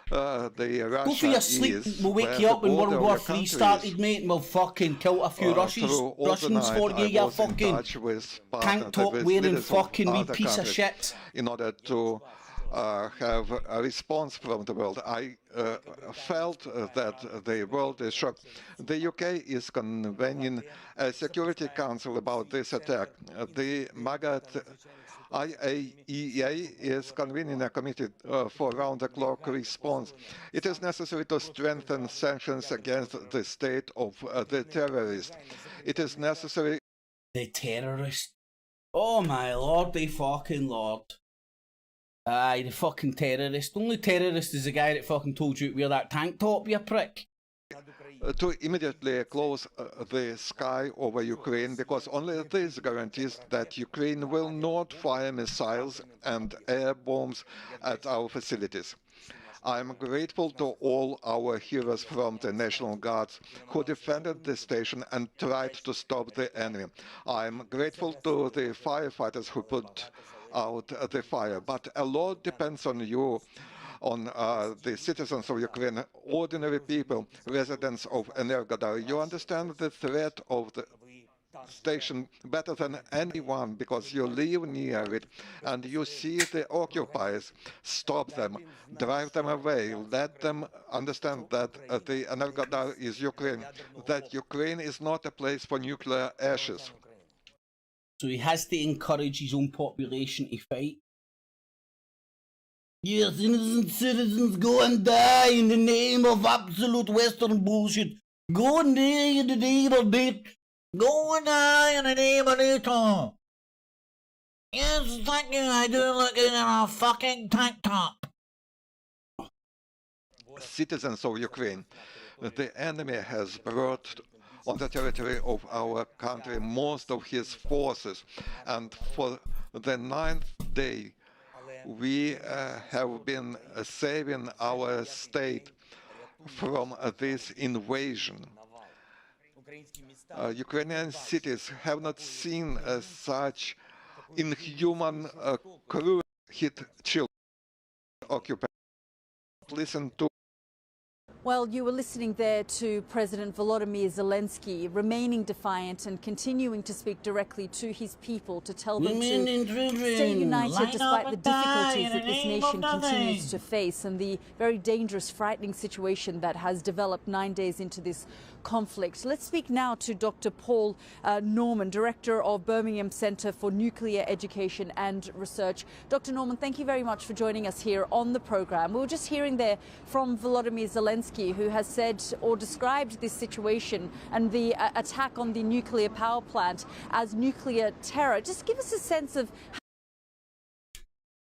the Russia go for your sleep. We'll wake you up when World War III started, mate, and we'll fucking kill a few Russians for you, you fucking tank top wearing fucking wee piece of shit. In order to have a response from the world. I felt that the world is shocked. The UK is convening a Security Council about this attack. The IAEA is convening a committee for round-the-clock response. It is necessary to strengthen sanctions against the state of the terrorists. It is necessary... The terrorist? Oh my lord, the fucking lord. Aye, the fucking terrorist. The only terrorist is the guy that fucking told you to wear that tank top, you prick. To immediately close the sky over Ukraine, because only this guarantees that Ukraine will not fire missiles and air bombs at our facilities. I am grateful to all our heroes from the National Guards who defended the station and tried to stop the enemy. I am grateful to the firefighters who put out the fire, but a lot depends on you, on the citizens of Ukraine, ordinary people, residents of Energodar. You understand the threat of the station better than anyone because you live near it and you see the occupiers. Stop them, drive them away, let them understand that the Energodar is Ukraine, that Ukraine is not a place for nuclear ashes. So he has to encourage his own population to fight. Yes, innocent citizens go and die in the name of absolute Western bullshit. Go and die in the name of it. Go and die in the name of NATO. Yes, thank you. I do look good in a fucking tank top. Citizens of Ukraine, the enemy has brought on the territory of our country most of his forces, and for the 9th day we have been saving our state from this invasion. Ukrainian cities have not seen such inhuman cruelty hit children occupied. Listen to. Well, you were listening there to President Volodymyr Zelensky remaining defiant and continuing to speak directly to his people to tell them to stay united despite the difficulties that this nation continues to face and the very dangerous, frightening situation that has developed 9 days into this conflict. Let's speak now to Dr. Paul Norman, Director of Birmingham Centre for Nuclear Education and Research. Dr. Norman, thank you very much for joining us here on the programme. We were just hearing there from Volodymyr Zelensky, who has said or described this situation and the attack on the nuclear power plant as nuclear terror. Just give us a sense of...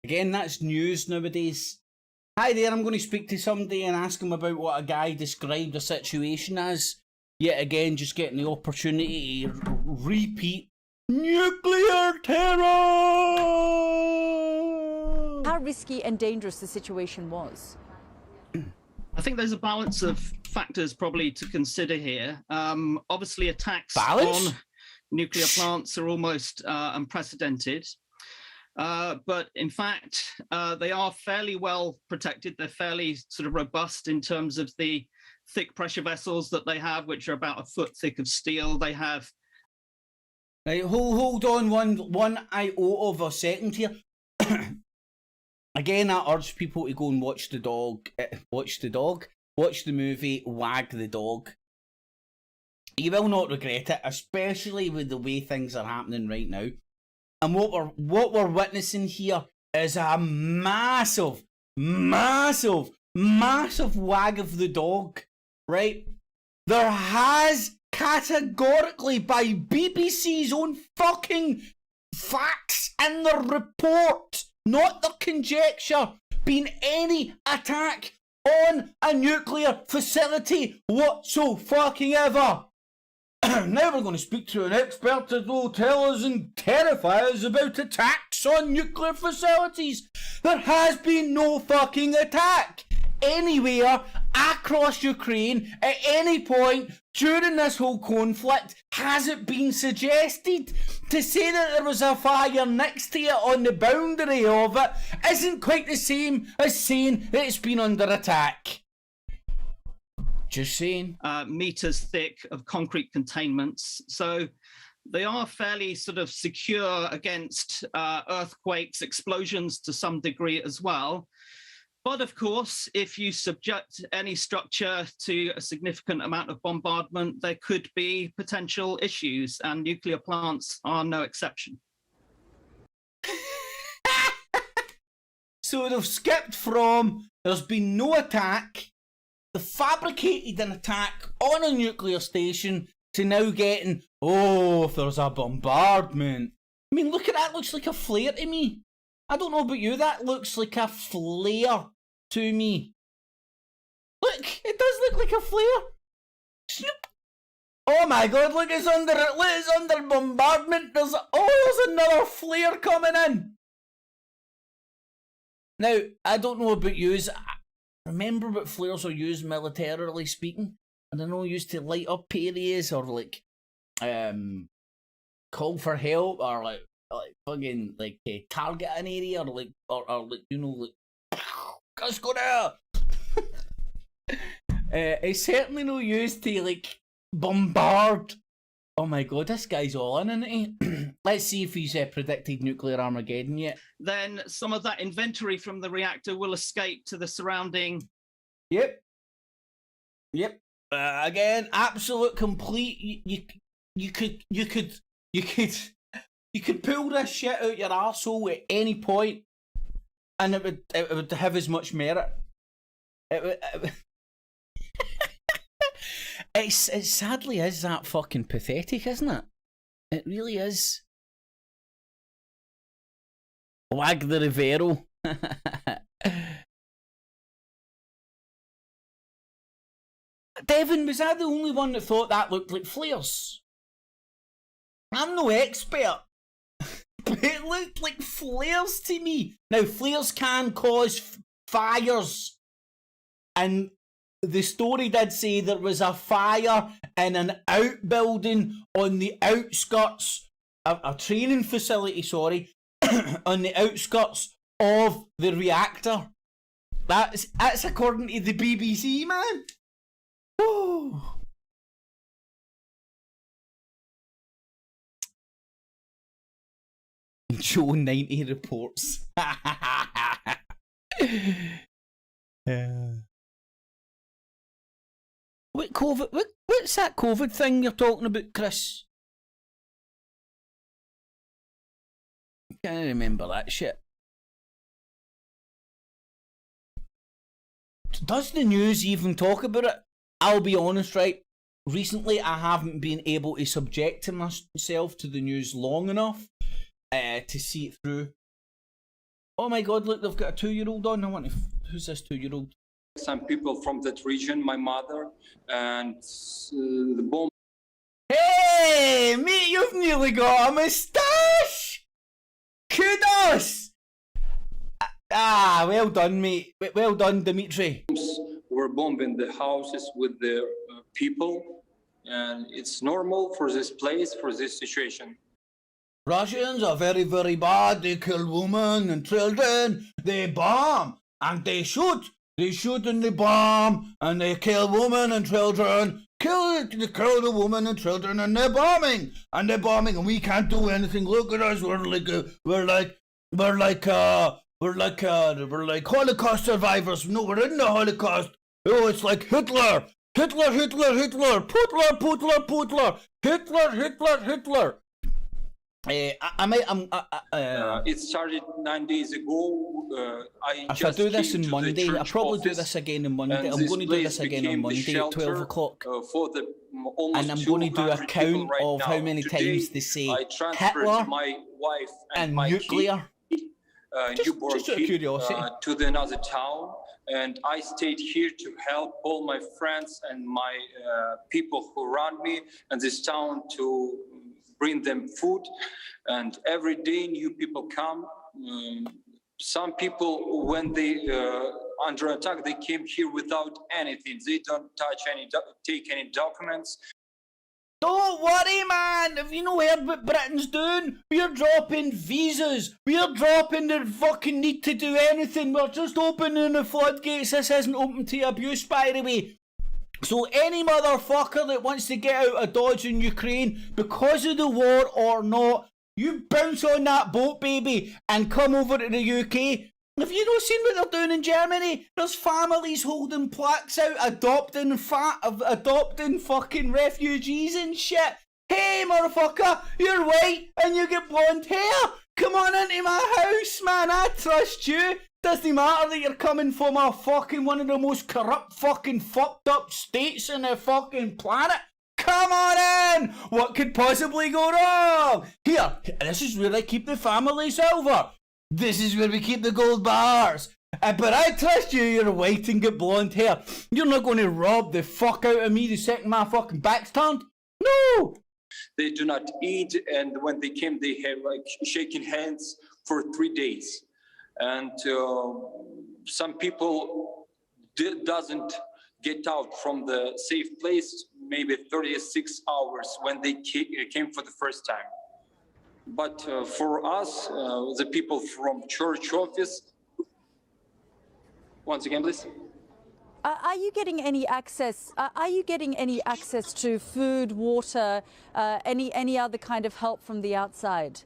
Again, that's news nowadays. Hi there, I'm going to speak to somebody and ask him about what a guy described a situation as. Yet again, just getting the opportunity to repeat nuclear terror! How risky and dangerous the situation was. I think there's a balance of factors probably to consider here. Obviously, attacks on nuclear plants are almost unprecedented. But in fact, they are fairly well protected. They're fairly sort of robust in terms of the thick pressure vessels that they have, which are about a foot thick of steel. They have... Right, hold on one iota of a second here. Again, I urge people to go and watch the movie, Wag the Dog. You will not regret it, especially with the way things are happening right now. And what we're witnessing here is a massive wag of the dog, right? There has categorically, by BBC's own fucking facts in the report, not their conjecture, been any attack on a nuclear facility whatsoever. Now we're going to speak to an expert that will tell us and terrify us about attacks on nuclear facilities. There has been no fucking attack anywhere across Ukraine at any point during this whole conflict. Has it been suggested? To say that there was a fire next to it on the boundary of it isn't quite the same as saying that it's been under attack. Just saying. Meters thick of concrete containments. So they are fairly sort of secure against earthquakes, explosions to some degree as well. But of course, if you subject any structure to a significant amount of bombardment, there could be potential issues, and nuclear plants are no exception. So they've skipped from there's been no attack, they fabricated an attack on a nuclear station, to now getting, oh, if there's a bombardment. I mean, look at that, looks like a flare to me. I don't know about you, that looks like a flare to me. Look, it does look like a flare. Snoop. Oh my god, look, it's under bombardment. There's another flare coming in. Now, I don't know about yous. Remember what flares are used militarily speaking? I don't know, used to light up areas or like call for help or like fucking like target an area or like you know like let's go there. It's certainly no use to like bombard Oh my god, this guy's all in, isn't he? Let's see if he's predicted nuclear Armageddon yet. Then some of that inventory from the reactor will escape to the surrounding. Yep. Again, absolute complete. You could pull this shit out your arsehole at any point, and it would have as much merit. It sadly is that fucking pathetic, isn't it? It really is. Wag the Rivero. Devin, was I the only one that thought that looked like flares? I'm no expert, but it looked like flares to me. Now, flares can cause fires, and the story did say there was a fire in an outbuilding on the outskirts, a training facility, sorry, on the outskirts of the reactor. That's according to the BBC, man. Woo. Joe 90 reports. What COVID? What's that COVID thing you're talking about, Chris? Can't remember that shit. Does the news even talk about it? I'll be honest, right? Recently, I haven't been able to subject myself to the news long enough to see it through. Oh my god, look, they've got a 2-year-old on. I wonder who's this 2-year-old? Some people from that region, my mother, and the bomb. Hey, mate, you've nearly got a moustache! Kudos! Ah, well done, mate. Well done, Dimitri. Were bombing the houses with the people, and it's normal for this place, for this situation. Russians are very, very bad. They kill women and children. They bomb and they shoot. They shoot and they bomb and they kill women and children. They kill the women and children, and they're bombing and we can't do anything. Look at us. We're like Holocaust survivors. No, we're in the Holocaust. Oh, it's like Hitler. Hitler. Putler. Hitler. It started 9 days ago. If I do this on Monday, I'll probably do this again on Monday. I'm going to do this again on Monday at 12 o'clock. And I'm going to do a count of how many times they say Hitler my wife and nuclear. Just out of curiosity. To another town, and I stayed here to help all my friends and my people who run me and this town to bring them food. And every day new people come. Some people, when they under attack, they came here without anything. They don't take any documents. Don't worry, man. Have you not heard what Britain's doing? We're dropping visas. We're dropping the fucking need to do anything. We're just opening the floodgates. This isn't open to abuse, by the way. So any motherfucker that wants to get out of Dodge in Ukraine because of the war or not, you bounce on that boat, baby, and come over to the UK. Have you not seen what they're doing in Germany? There's families holding plaques out, adopting fucking refugees and shit. Hey, motherfucker, you're white and you get blonde hair. Come on into my house, man. I trust you. Doesn't matter that you're coming from a fucking one of the most corrupt fucking fucked up states on the fucking planet. Come on in. What could possibly go wrong? Here, this is where I keep the family silver. This is where we keep the gold bars. But I trust you, you're white and get blonde hair. You're not going to rob the fuck out of me the second my fucking back's turned. No! They do not eat, and when they came, they had like shaking hands for 3 days. And some people doesn't get out from the safe place, maybe 36 hours when they came for the first time. But for us, the people from church office, once again, please. Are you getting any access? Are you getting any access to food, water, any other kind of help from the outside?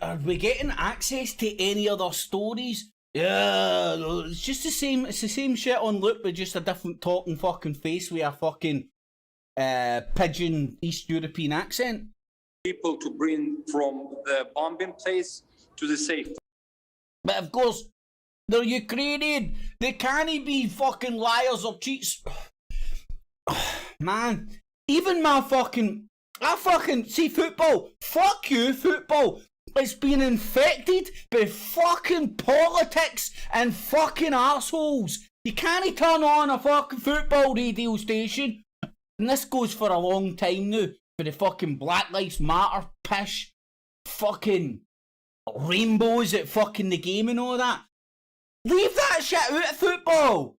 Are we getting access to any other stories? Yeah, it's just the same. It's the same shit on loop with just a different talking fucking face with a fucking pigeon East European accent. People to bring from the bombing place to the safe. But of course, they're Ukrainian. They can't be fucking liars or cheats. Man, even I fucking see football. Fuck you, football. It's been infected by fucking politics and fucking arseholes. You can't turn on a fucking football radio station. And this goes for a long time now. For the fucking Black Lives Matter pish. Fucking rainbows at fucking the game and all that. Leave that shit out of football.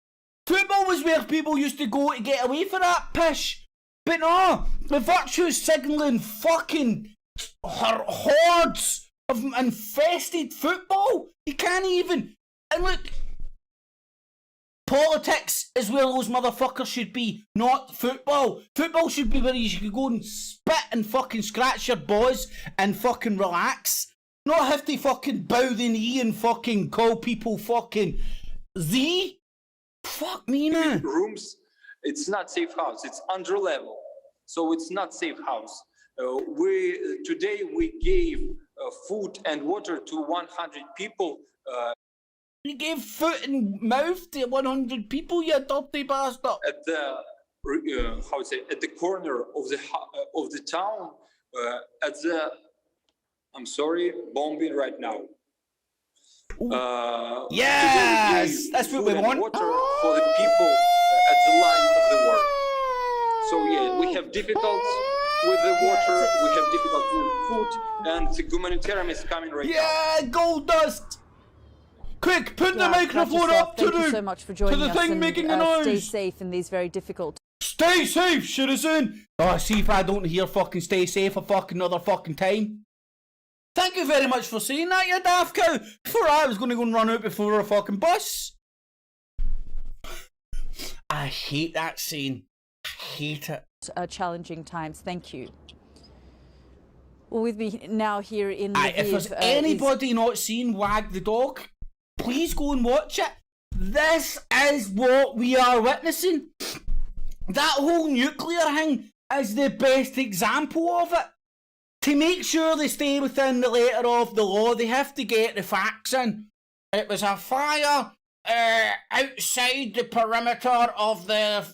Football was where people used to go to get away from that pish. But no, the virtue signalling fucking hordes of infested football. You can't even. And look, politics is where those motherfuckers should be, not football. Football should be where you should go and spit and fucking scratch your balls and fucking relax. Not have to fucking bow the knee and fucking call people fucking Z. Fuck me, man. Rooms, it's not safe house. It's under level, so it's not safe house. Today we gave food and water to 100 people. You gave foot and mouth to 100 people, you dirty bastard. At the at the corner of the town, at the I'm sorry, bombing right now. Yes, that's what we want. Water for the people at the line of the war. So yeah, we have difficulties with the water, we have difficulties with food, and the humanitarian is coming right now. Yeah, gold dust. Quick, put the microphone up to Thank you so much for joining us thing and, making the noise. Stay safe in these very difficult. Stay safe, citizen. Oh, see if I don't hear fucking stay safe a fucking another fucking time. Thank you very much for saying that, you daft cow. Before I was going to go and run out before a fucking bus. I hate that scene. I hate it. Challenging times. Thank you. Well, with me now here in Lviv, if there's anybody not seen Wag the Dog, please go and watch it. This is what we are witnessing. That whole nuclear thing is the best example of it. To make sure they stay within the letter of the law, they have to get the facts in. It was a fire outside the perimeter of the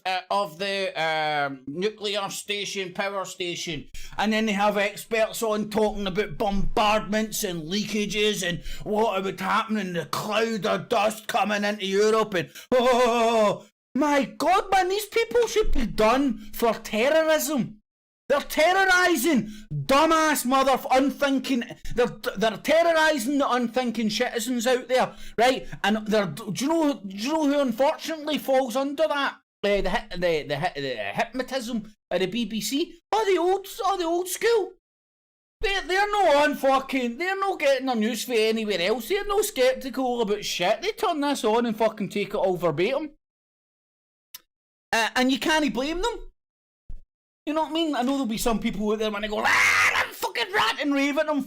nuclear station, power station, and then they have experts on talking about bombardments and leakages and what would happen in the cloud of dust coming into Europe. And oh my God, man, these people should be done for terrorism. They're terrorising dumbass unthinking. They're terrorising the unthinking citizens out there, right? And do you know who unfortunately falls under that? The hypnotism of the BBC. The old school. They're no they're no getting their news from anywhere else. They're no sceptical about shit. They turn this on and fucking take it all verbatim. And you can't blame them. You know what I mean? I know there'll be some people out there when they go, I'm fucking ranting, raving,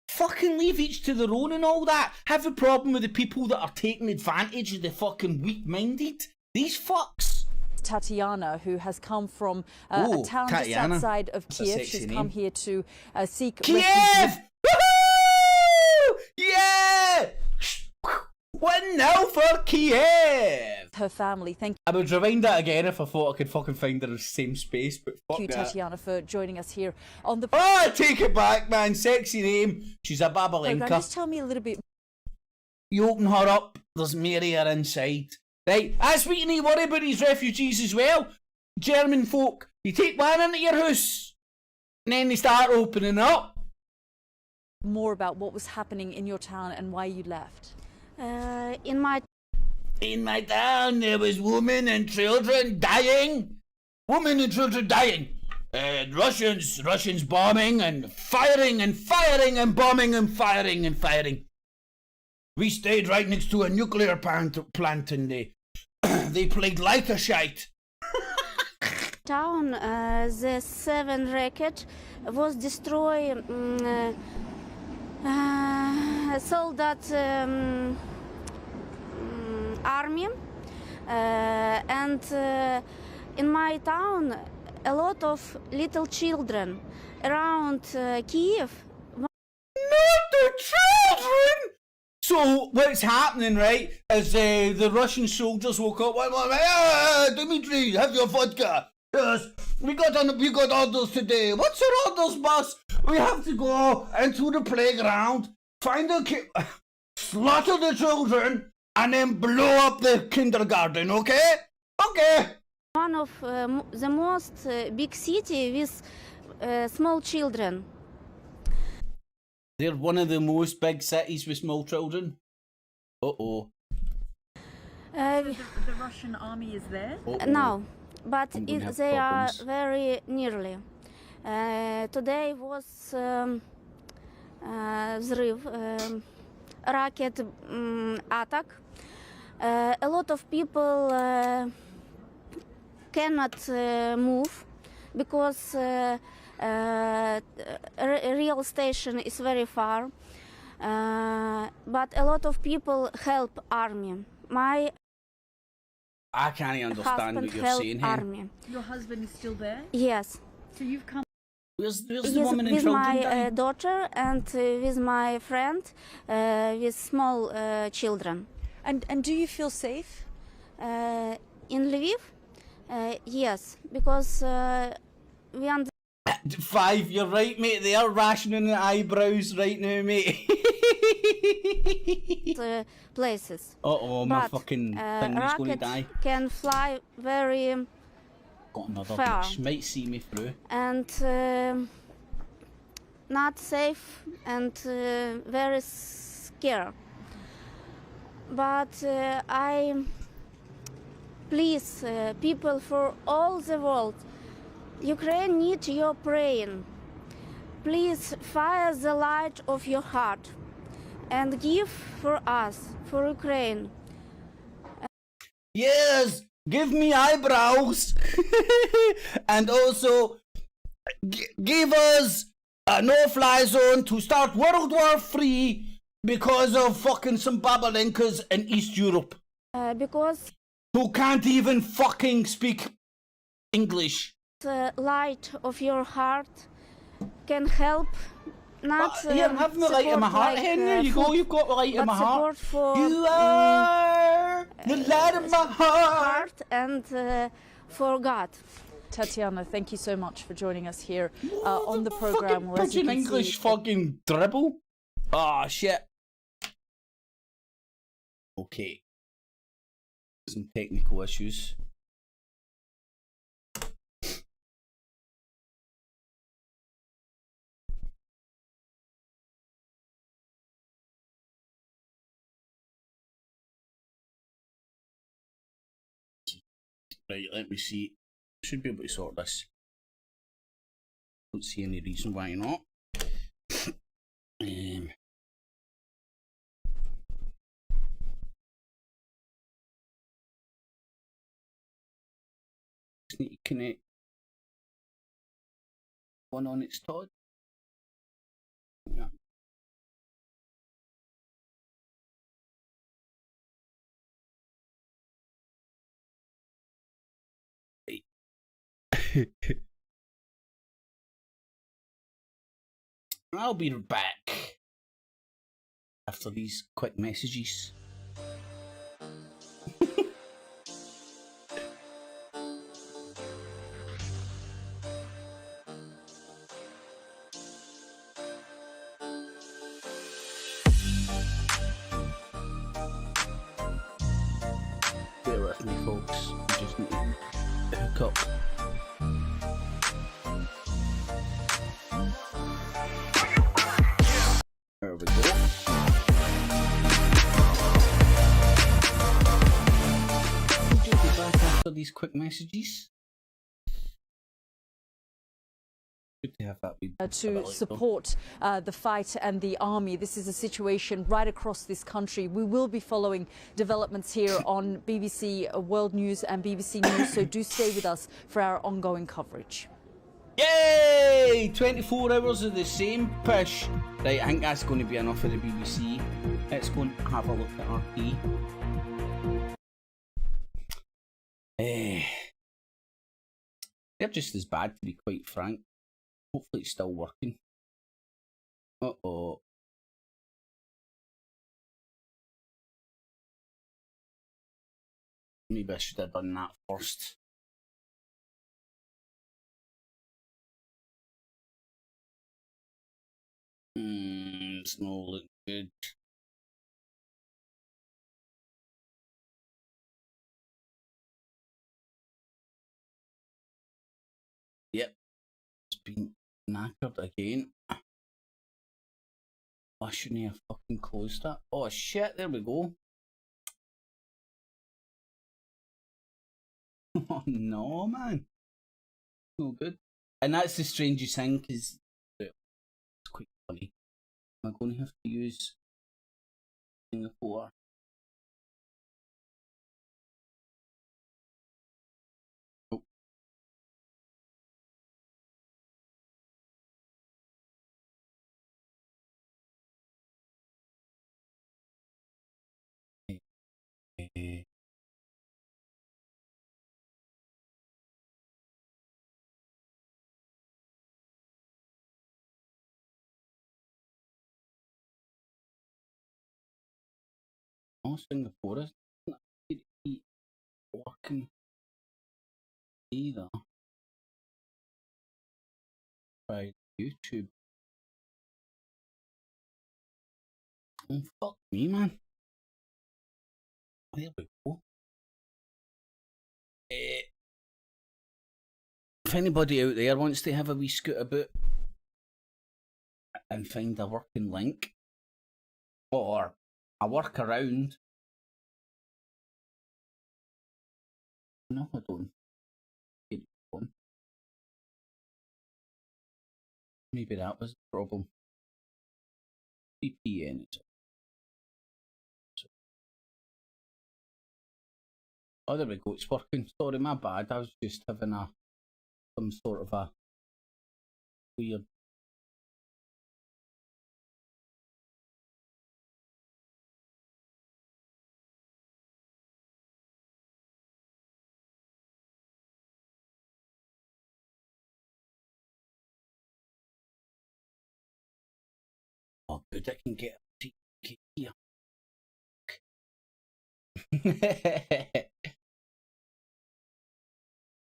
fucking leave each to their own and all that. Have a problem with the people that are taking advantage of the fucking weak-minded. These fucks. Tatiana, who has come from a town just outside of Kiev. She's come here to seek Kiev! Woohoo! Yeah! 1-0 for Kiev! Her family, thank you. I would rewind that again if I thought I could fucking find her in the same space, but fuck you, that. Tatiana, for joining us here on the... Oh, take it back, man. Sexy name. She's a babalenka. Just tell me a little bit... You open her up, there's Mary her inside. Right, that's what you need to worry about these refugees as well. German folk. You take one into your house, and then they start opening up. More about what was happening in your town and why you left. In my town, there was women and children dying. Women and children dying. Russians bombing and firing and firing and bombing and firing and firing. We stayed right next to a nuclear plant and they they played like a shite. Town, the 7 rocket was destroyed. Soldat army, and in my town, a lot of little children around Kiev. Not the children! So what's happening, right, is the Russian soldiers woke up, Dmitry, have your vodka. Yes, we got orders today. What's your orders, boss? We have to go into the playground, find the slaughter the children, and then blow up the kindergarten, okay? Okay. One of the most big city with small children. They're one of the most big cities with small children. Uh-oh. The Russian army is there? No, but they are problems. very nearly. Today was взрыв, rocket attack. A lot of people cannot move because real station is very far. But a lot of people help army. My I can't understand husband what you're help saying here. army. Your husband is still there? Yes. So you've come. Where's the Yes, woman and with children my dying? daughter and with my friend with small children. And do you feel safe? In Lviv? Yes, because we understand. 5, you're right, mate. They are rationing the eyebrows right now, mate. Places. Uh-oh, my But, fucking thing is going to rocket die. can fly very Got another far. bitch. Might see me through. and not safe and very scared. But I please people for all the world, Ukraine needs your praying. Please fire the light of your heart and give for us, for Ukraine. Yes, give me eyebrows. And also, give us a no-fly zone to start World War III because of fucking some babalinkas in East Europe. Because who can't even fucking speak English. the light of your heart can help. Not Here, have the light in my heart. Here you go, you've got the light in my heart. For, you are the light in my heart. And for God. Tatiana, thank you so much for joining us here on the program. Fucking pigeon English fucking dribble. Ah, shit. Okay. Some technical issues. Right, let me see. Should be able to sort this. Don't see any reason why not. Just need to connect one on its Todd. Yeah. I'll be back after these quick messages. Bear with me, folks. I just need to hook up. There we go. I'll just be back after these quick messages. Good to have that. To support the fight and the army. This is a situation right across this country. We will be following developments here on BBC World News and BBC News, so do stay with us for our ongoing coverage. Yay! 24 hours of the same pish. Right, I think that's going to be enough for the BBC. Let's go and have a look at RT. They're just as bad, to be quite frank. Hopefully it's still working. Uh-oh. Maybe I should have done that first. It's not looking good. Yep. It's been knackered again. I shouldn't have fucking closed that. Oh shit, there we go. Oh no, man. No good. And that's the strangest thing, because it's quite funny. Am I going to have to use Singapore? Oh. Oh, Singapore isn't really working either. By YouTube. Oh, fuck me, man. There we go. If anybody out there wants to have a wee scoot about and find a working link or a workaround, no, I don't. Maybe that was the problem. VPN. Oh, there we go. It's working. Sorry, my bad. I was just having some sort of a weird. Oh, good. I can get here.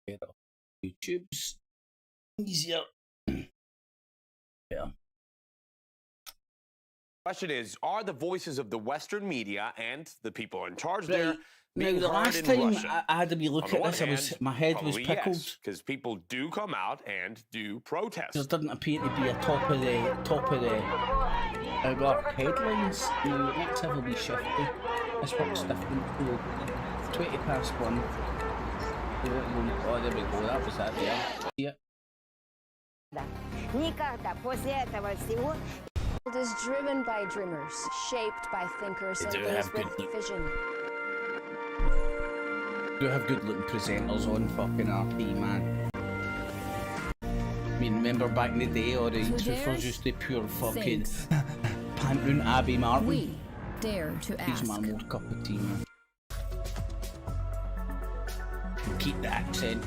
Get off YouTube's easier. Yeah. Question is, are the voices of the Western media and the people in charge Right. there Now, being the heard last in time Russia? I had to be looking at this, my head was pickled. Because people do come out and do protest. There didn't appear to be a top of the our headlines. Now, let's have a wee shifty. This works different. So, 20 past 1. Oh, there we go. That was that there. Yeah. Никогда после этого всего. It is driven by dreamers, shaped by thinkers, and those with vision. Do have good looking presenters on fucking RT, man. I mean, remember back in the day, or the truthers used to pure fucking Pantaloon Abbey Martin. We dare to ask. He's my more cup of tea, man. Keep the accent.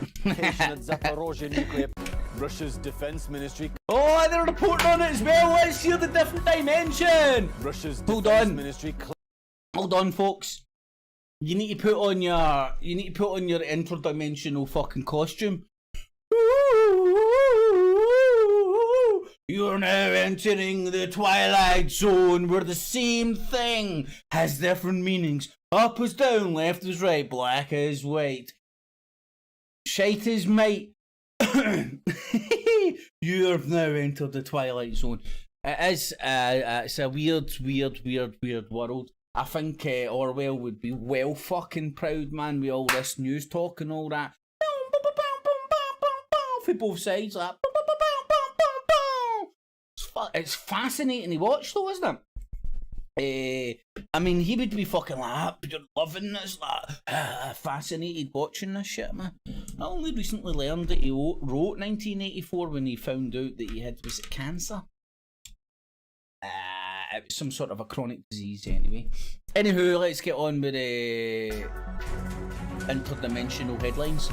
Russia's defense ministry. Oh, they're reporting on it as well. Let's hear the different dimension. Russia's Hold defense on. ministry. Hold on, folks. You need to put on your interdimensional fucking costume. You're now entering the Twilight Zone, where the same thing has different meanings. Up is down, left is right, black is white. Shite is might. You have now entered the Twilight Zone. It is, it's a weird world. I think Orwell would be well fucking proud, man, with all this news talk and all that. For both sides, like. it's fascinating to watch though, isn't it? I mean, he would be fucking like, you're loving this, like, fascinated watching this shit, man. I only recently learned that he wrote 1984 when he found out that he had, was it cancer? It was some sort of a chronic disease anyway. Anywho, let's get on with the interdimensional headlines.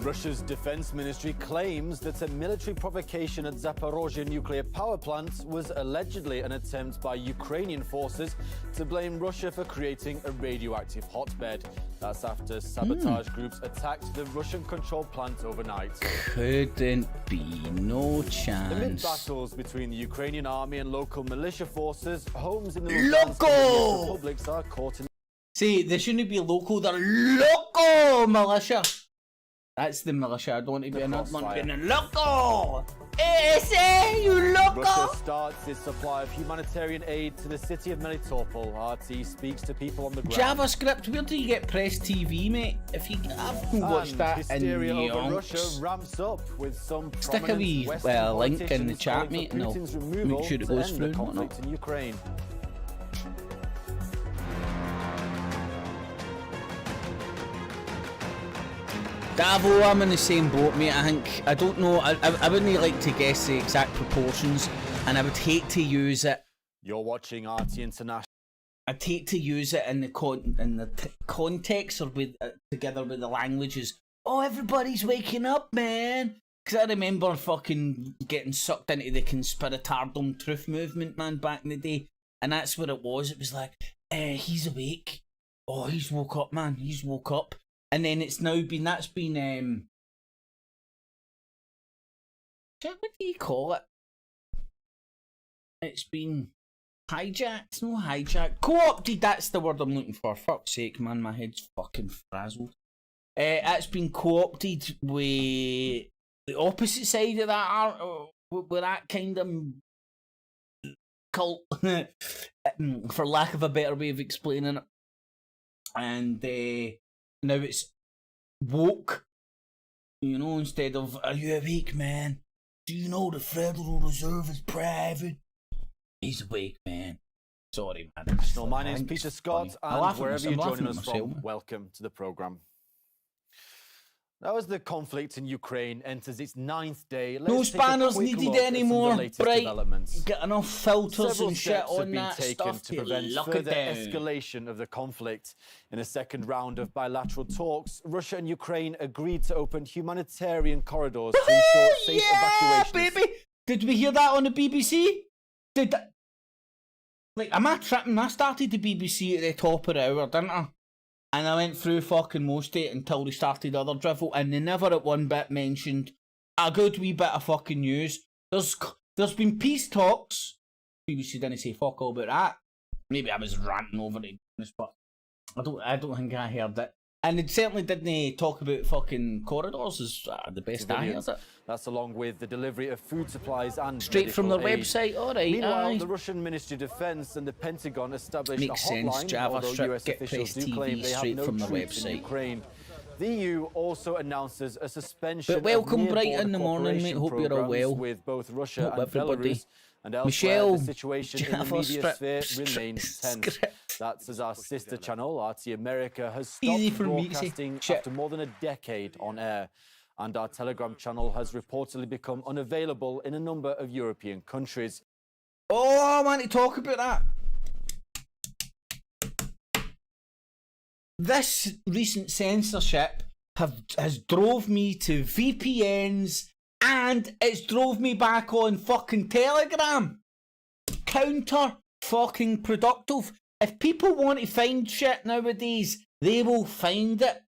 Russia's defense ministry claims that a military provocation at Zaporozhye nuclear power plant was allegedly an attempt by Ukrainian forces to blame Russia for creating a radioactive hotbed. That's after sabotage groups attacked the Russian-controlled plant overnight. Couldn't be no chance. Amid battles between the Ukrainian army and local militia forces, homes in the Lugansk republics are caught in... See, they shouldn't be local, they're local militia. That's the militia. I don't want to be another one being a loco! Say you loco! Russia starts its supply of humanitarian aid to the city of Melitopo. RT speaks to people on the ground. JavaScript, where do you get Press TV, mate? If you have watched that in hysteria the over Russia ramps up with some stick a wee link in the chat, mate, and I'll make sure it goes through. Conflict in Ukraine. Davo, I'm in the same boat, mate. I think, I don't know, I wouldn't like to guess the exact proportions, and I would hate to use it. You're watching RT International. I'd hate to use it in the context or with together with the languages. Oh, everybody's waking up, man. Because I remember fucking getting sucked into the conspiratardom truth movement, man, back in the day, and that's what it was. It was like, he's awake. Oh, he's woke up, man. He's woke up. And then it's now been, that's been, what do you call it? It's been hijacked, no hijacked, co-opted, that's the word I'm looking for. Fuck's sake, man, my head's fucking frazzled. It's been co-opted with the opposite side of that, with that kind of cult, for lack of a better way of explaining it. And, now it's woke, you know, instead of, are you awake, man? Do you know the Federal Reserve is private? He's awake, man. Sorry, man. No, my name's Peter Scott, and wherever you're joining us from, welcome to the programme. Now, as the conflict in Ukraine enters its 9th day, no spanners needed anymore, right? Get enough filters and shit on that stuff to prevent further escalation of the conflict. In a second round of bilateral talks, Russia and Ukraine agreed to open humanitarian corridors to ensure safe evacuations. Baby! Did we hear that on the BBC? Did that... Like, am I tripping? I started the BBC at the top of the hour, didn't I? And I went through fucking most of it until they started other drivel, and they never at one bit mentioned a good wee bit of fucking news. There's been peace talks. BBC didn't say fuck all about that. Maybe I was ranting over it, but I don't think I heard it. And it certainly didn't talk about fucking corridors as the best I heard it. That's along with the delivery of food supplies and straight from their website, alright. Meanwhile, the Russian Ministry of Defense and the Pentagon established a hotline, although US officials do claim they have no troops in Ukraine. The EU also announces a suspension but welcome of bright in the morning, mate. Hope you're all well. With both Russia and everybody. Belarus. And elsewhere, Michelle, the situation in the media sphere remains tense. That's as our sister channel, RT America, has stopped broadcasting after more than a decade on air. And our Telegram channel has reportedly become unavailable in a number of European countries. Oh, I want to talk about that. This recent censorship has drove me to VPNs, and it's drove me back on fucking Telegram. Counter fucking productive. If people want to find shit nowadays, they will find it.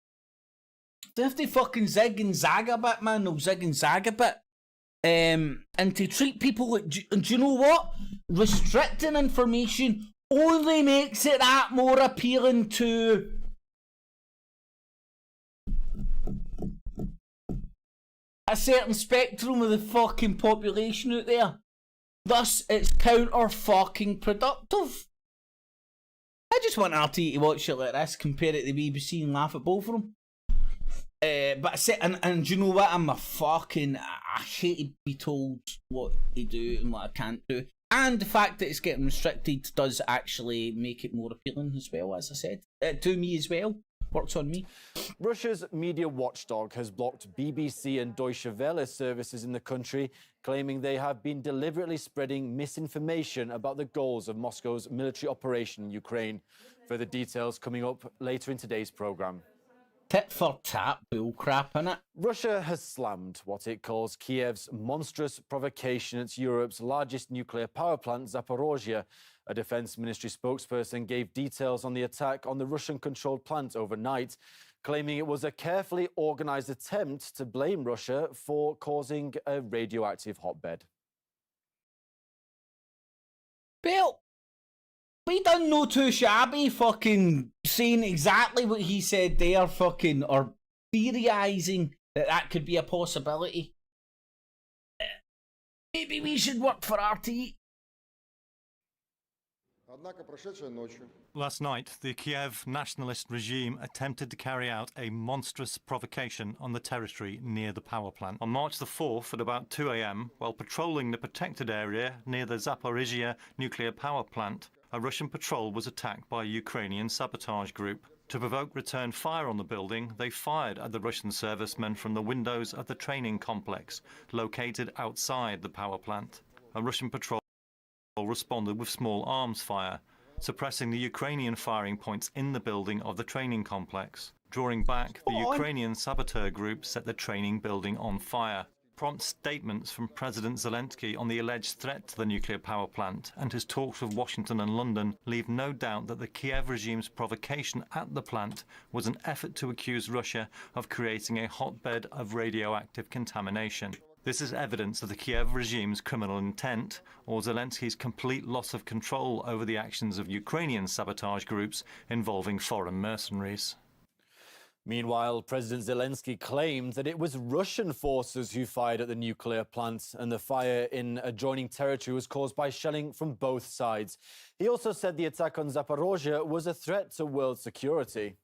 They have to fucking zig and zag a bit, man. They'll zig and zag a bit. And to treat people like... Do you know what? Restricting information only makes it that more appealing to... a certain spectrum of the fucking population out there. Thus, it's counter-fucking-productive. I just want RT to watch shit like this, compare it to the BBC and laugh at both of them. But I said, and do you know what? I hate to be told what to do and what I can't do. And the fact that it's getting restricted does actually make it more appealing as well, as I said. To me as well. Works on me. Russia's media watchdog has blocked BBC and Deutsche Welle services in the country, claiming they have been deliberately spreading misinformation about the goals of Moscow's military operation in Ukraine. Further details coming up later in today's programme. Tit for tat bullcrap, innit? Russia has slammed what it calls Kiev's monstrous provocation at Europe's largest nuclear power plant, Zaporozhye. A defense ministry spokesperson gave details on the attack on the Russian-controlled plant overnight, claiming it was a carefully organised attempt to blame Russia for causing a radioactive hotbed. Bill, we done no too shabby fucking saying exactly what he said there, fucking, or theorising that could be a possibility. Maybe we should work for RT. Last night, the Kiev nationalist regime attempted to carry out a monstrous provocation on the territory near the power plant. On March the 4th at about 2 a.m, while patrolling the protected area near the Zaporizhzhia nuclear power plant, a Russian patrol was attacked by a Ukrainian sabotage group. To provoke return fire on the building, they fired at the Russian servicemen from the windows of the training complex located outside the power plant. A Russian patrol responded with small arms fire, suppressing the Ukrainian firing points in the building of the training complex. Drawing back, the Ukrainian saboteur group set the training building on fire. Prompt statements from President Zelensky on the alleged threat to the nuclear power plant and his talks with Washington and London leave no doubt that the Kiev regime's provocation at the plant was an effort to accuse Russia of creating a hotbed of radioactive contamination. This is evidence of the Kiev regime's criminal intent or Zelensky's complete loss of control over the actions of Ukrainian sabotage groups involving foreign mercenaries. Meanwhile, President Zelensky claimed that it was Russian forces who fired at the nuclear plant and the fire in adjoining territory was caused by shelling from both sides. He also said the attack on Zaporozhye was a threat to world security.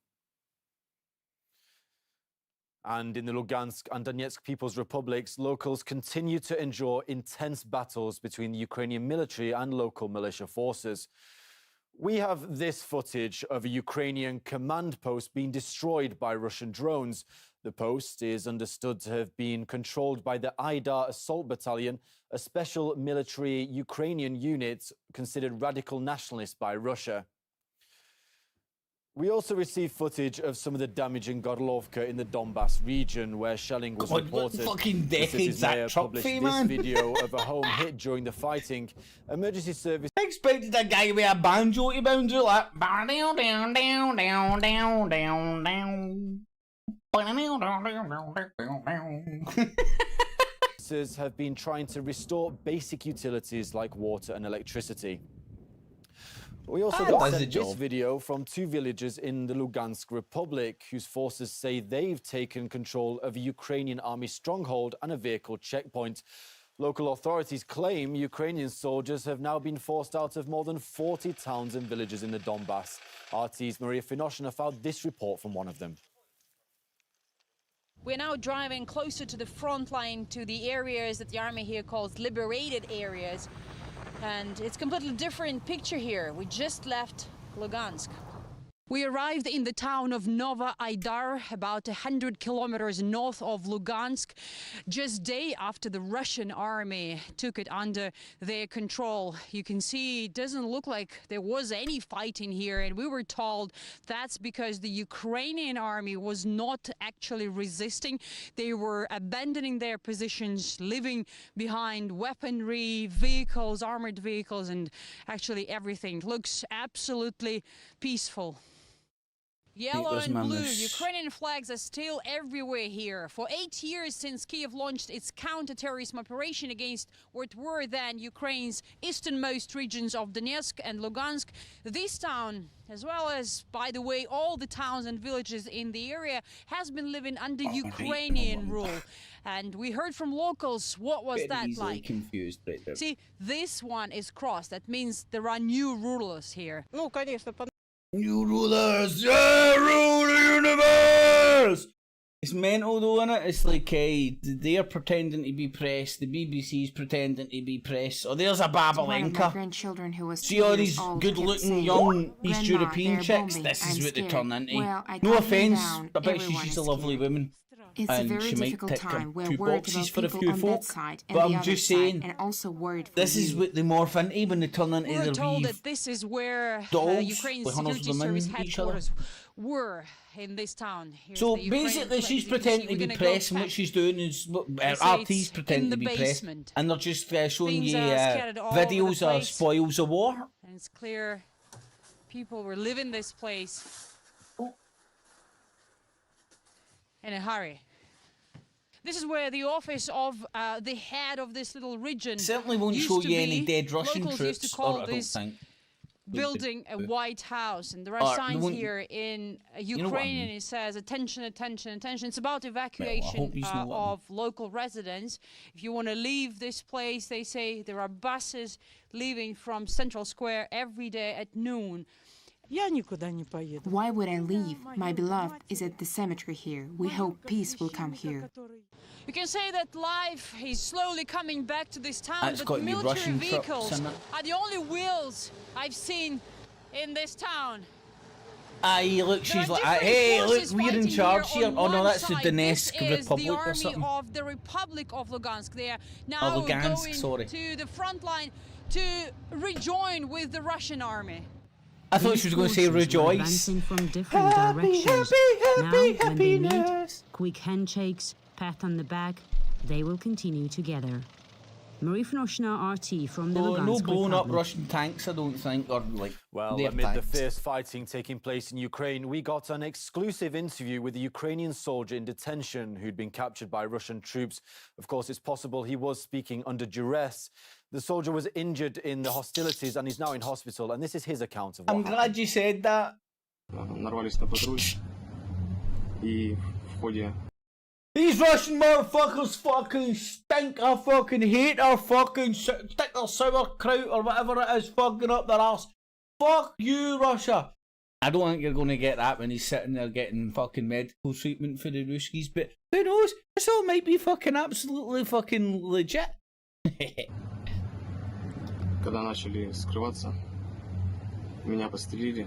And in the Lugansk and Donetsk People's Republics, locals continue to endure intense battles between the Ukrainian military and local militia forces. We have this footage of a Ukrainian command post being destroyed by Russian drones. The post is understood to have been controlled by the Aidar Assault Battalion, a special military Ukrainian unit considered radical nationalist by Russia. We also received footage of some of the damage in Gorlovka in the Donbass region, where shelling was reported. What fucking decades that truck published man? this video of a home hit during the fighting. Emergency service. I expected a guy with a banjo to bounce like down, down, down, down, down, down, down. Have been trying to restore basic utilities like water and electricity. We also got sent this video from two villagers in the Lugansk Republic whose forces say they've taken control of a Ukrainian army stronghold and a vehicle checkpoint. Local authorities claim Ukrainian soldiers have now been forced out of more than 40 towns and villages in the Donbass. RT's Maria Finoshina found this report from one of them. We're now driving closer to the front line, to the areas that the army here calls liberated areas. And it's a completely different picture here. We just left Lugansk. We arrived in the town of Nova Aidar, about 100 kilometers north of Lugansk, just day after the Russian army took it under their control. You can see it doesn't look like there was any fighting here, and we were told that's because the Ukrainian army was not actually resisting. They were abandoning their positions, leaving behind weaponry, vehicles, armored vehicles, and actually everything. Looks absolutely peaceful. Yellow and blue, Ukrainian flags are still everywhere here. For 8 years since Kiev launched its counter-terrorism operation against what were then Ukraine's easternmost regions of Donetsk and Lugansk, this town, as well as, by the way, all the towns and villages in the area, has been living under Ukrainian rule. And we heard from locals, what was that like? Confused right there. See, this one is crossed. That means there are new rulers here. New rulers, yeah, rule the universe! It's mental though, innit? It's like they're pretending to be press, the BBC's pretending to be press. Oh, there's a Babalenka. See all these good-looking young East European chicks? This is what they turn into. No offence, I bet she's a lovely woman. It's and a very she might difficult tick time. We're two worried boxes about for a people few on folk. that side and But the I'm other just side, saying, and also worried for this is you. what they morph into when they turn into We're the told Reeve that this is where dolls Ukraine's with hundreds security of them service in each other. headquarters were in this town. Here's So the Ukrainian basically, flag. she's As you can pretending see, to be we're gonna go press, and what back. she's doing is They say RT's it's pretending in to the be press, basement. and they're just showing Things you are scattered all over the videos of place. spoils of war. And it's clear people were leaving this place in a hurry. This is where the office of the head of this little region Certainly won't used show to you any be. dead Russian Locals troops, used to call or I don't this think. building a White House, and there Or are they signs won't- here in You know what I Ukrainian. mean. It says attention, attention, attention. It's about evacuation hope you know what I mean. of local residents. If you want to leave this place, they say there are buses leaving from Central Square every day at noon. Why would I leave? My beloved is at the cemetery here. We hope peace will come here. You can say that life is slowly coming back to this town, That's got but to be military Russian trucks, vehicles isn't it? are the only wheels I've seen in this town. Aye, look, she's like, hey, look, we're in charge here. Oh no, that's the Donetsk Republic the or army something. of the Republic of Lugansk. They are Oh, now Lugansk, going sorry. to the front line to rejoin with the Russian army. I thought she was going to say rejoice. Advancing from different directions. Now, when they meet, quick handshakes, pat on the back, they will continue together. Marie Fnoshna, RT from the Lugansk No blown up Republic. Russian tanks, I don't think, or like. Well, their amid the tanks. fierce fighting taking place in Ukraine, we got an exclusive interview with a Ukrainian soldier in detention who'd been captured by Russian troops. Of course, it's possible he was speaking under duress. The soldier was injured in the hostilities and is now in hospital, and this is his account of what I'm glad you said that. Нарвались на патруль, и в ходе These Russian motherfuckers fucking stink. I fucking hate our fucking stick their sauerkraut or whatever it is fucking up their arse. Fuck you, Russia. I don't think you're going to get that when he's sitting there getting fucking medical treatment for the Ruskies, but who knows? This all might be fucking absolutely fucking legit. когда начали скрываться, меня подстрелили.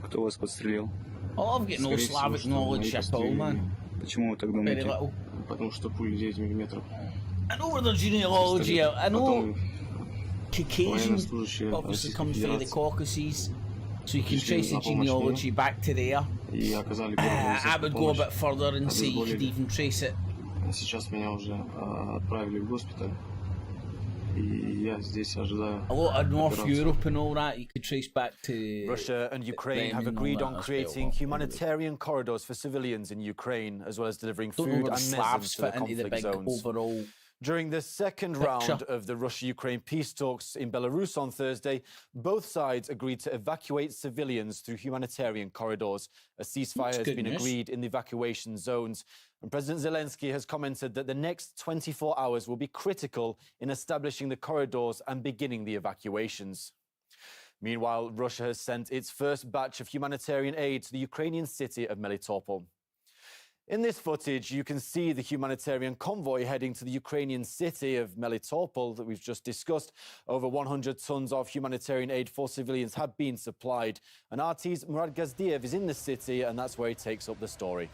Кто вас подстрелил? Oh, I've got no Скорее всего, Slavic что knowledge мои at all, man. подстрелили. Почему вы так Very думаете? little. Потому что пули 9 миллиметров. I know where the genealogy, I know Caucasian военнослужащие obviously Российской comes through the Федерации Caucasus, so you can пришли trace the на помощь genealogy мне back to there. и оказали первую I медицинскую would go a помощь. bit further and say you could Обезболили. even trace it. Сейчас меня уже отправили в госпиталь, и я здесь ожидаю A lot of North операцию. Europe and all that you could trace back to. Russia and Ukraine them have and all agreed that on as creating well. humanitarian corridors for civilians in Ukraine, as well as delivering Don't know food where and the medicines Slavs to the fit into the conflict big zones. overall. During the second picture. round of the Russia-Ukraine peace talks in Belarus on Thursday, both sides agreed to evacuate civilians through humanitarian corridors. A ceasefire That's has good been news. agreed in the evacuation zones. And President Zelensky has commented that the next 24 hours will be critical in establishing the corridors and beginning the evacuations. Meanwhile, Russia has sent its first batch of humanitarian aid to the Ukrainian city of Melitopo. In this footage, you can see the humanitarian convoy heading to the Ukrainian city of Melitopol that we've just discussed. Over 100 tons of humanitarian aid for civilians have been supplied. And RT's Murad Gazdiev is in the city, and that's where he takes up the story.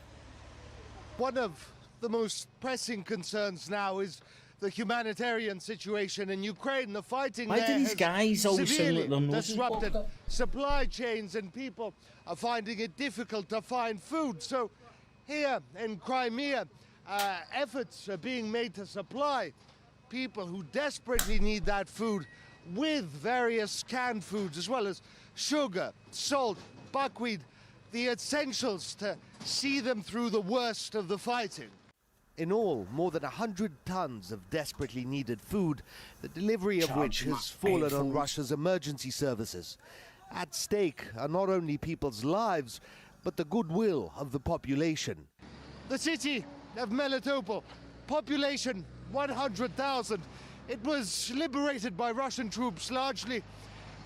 One of the most pressing concerns now is the humanitarian situation in Ukraine. The fighting Why there do these has guys always sound severely like their noses disrupted blocked up? supply chains, and people are finding it difficult to find food. So here in Crimea, efforts are being made to supply people who desperately need that food with various canned foods, as well as sugar, salt, buckwheat, the essentials to see them through the worst of the fighting. In all, more than 100 tons of desperately needed food, the delivery of which has fallen on Russia's emergency services. At stake are not only people's lives, but the goodwill of the population. The city of Melitopol, population 100,000. It was liberated by Russian troops largely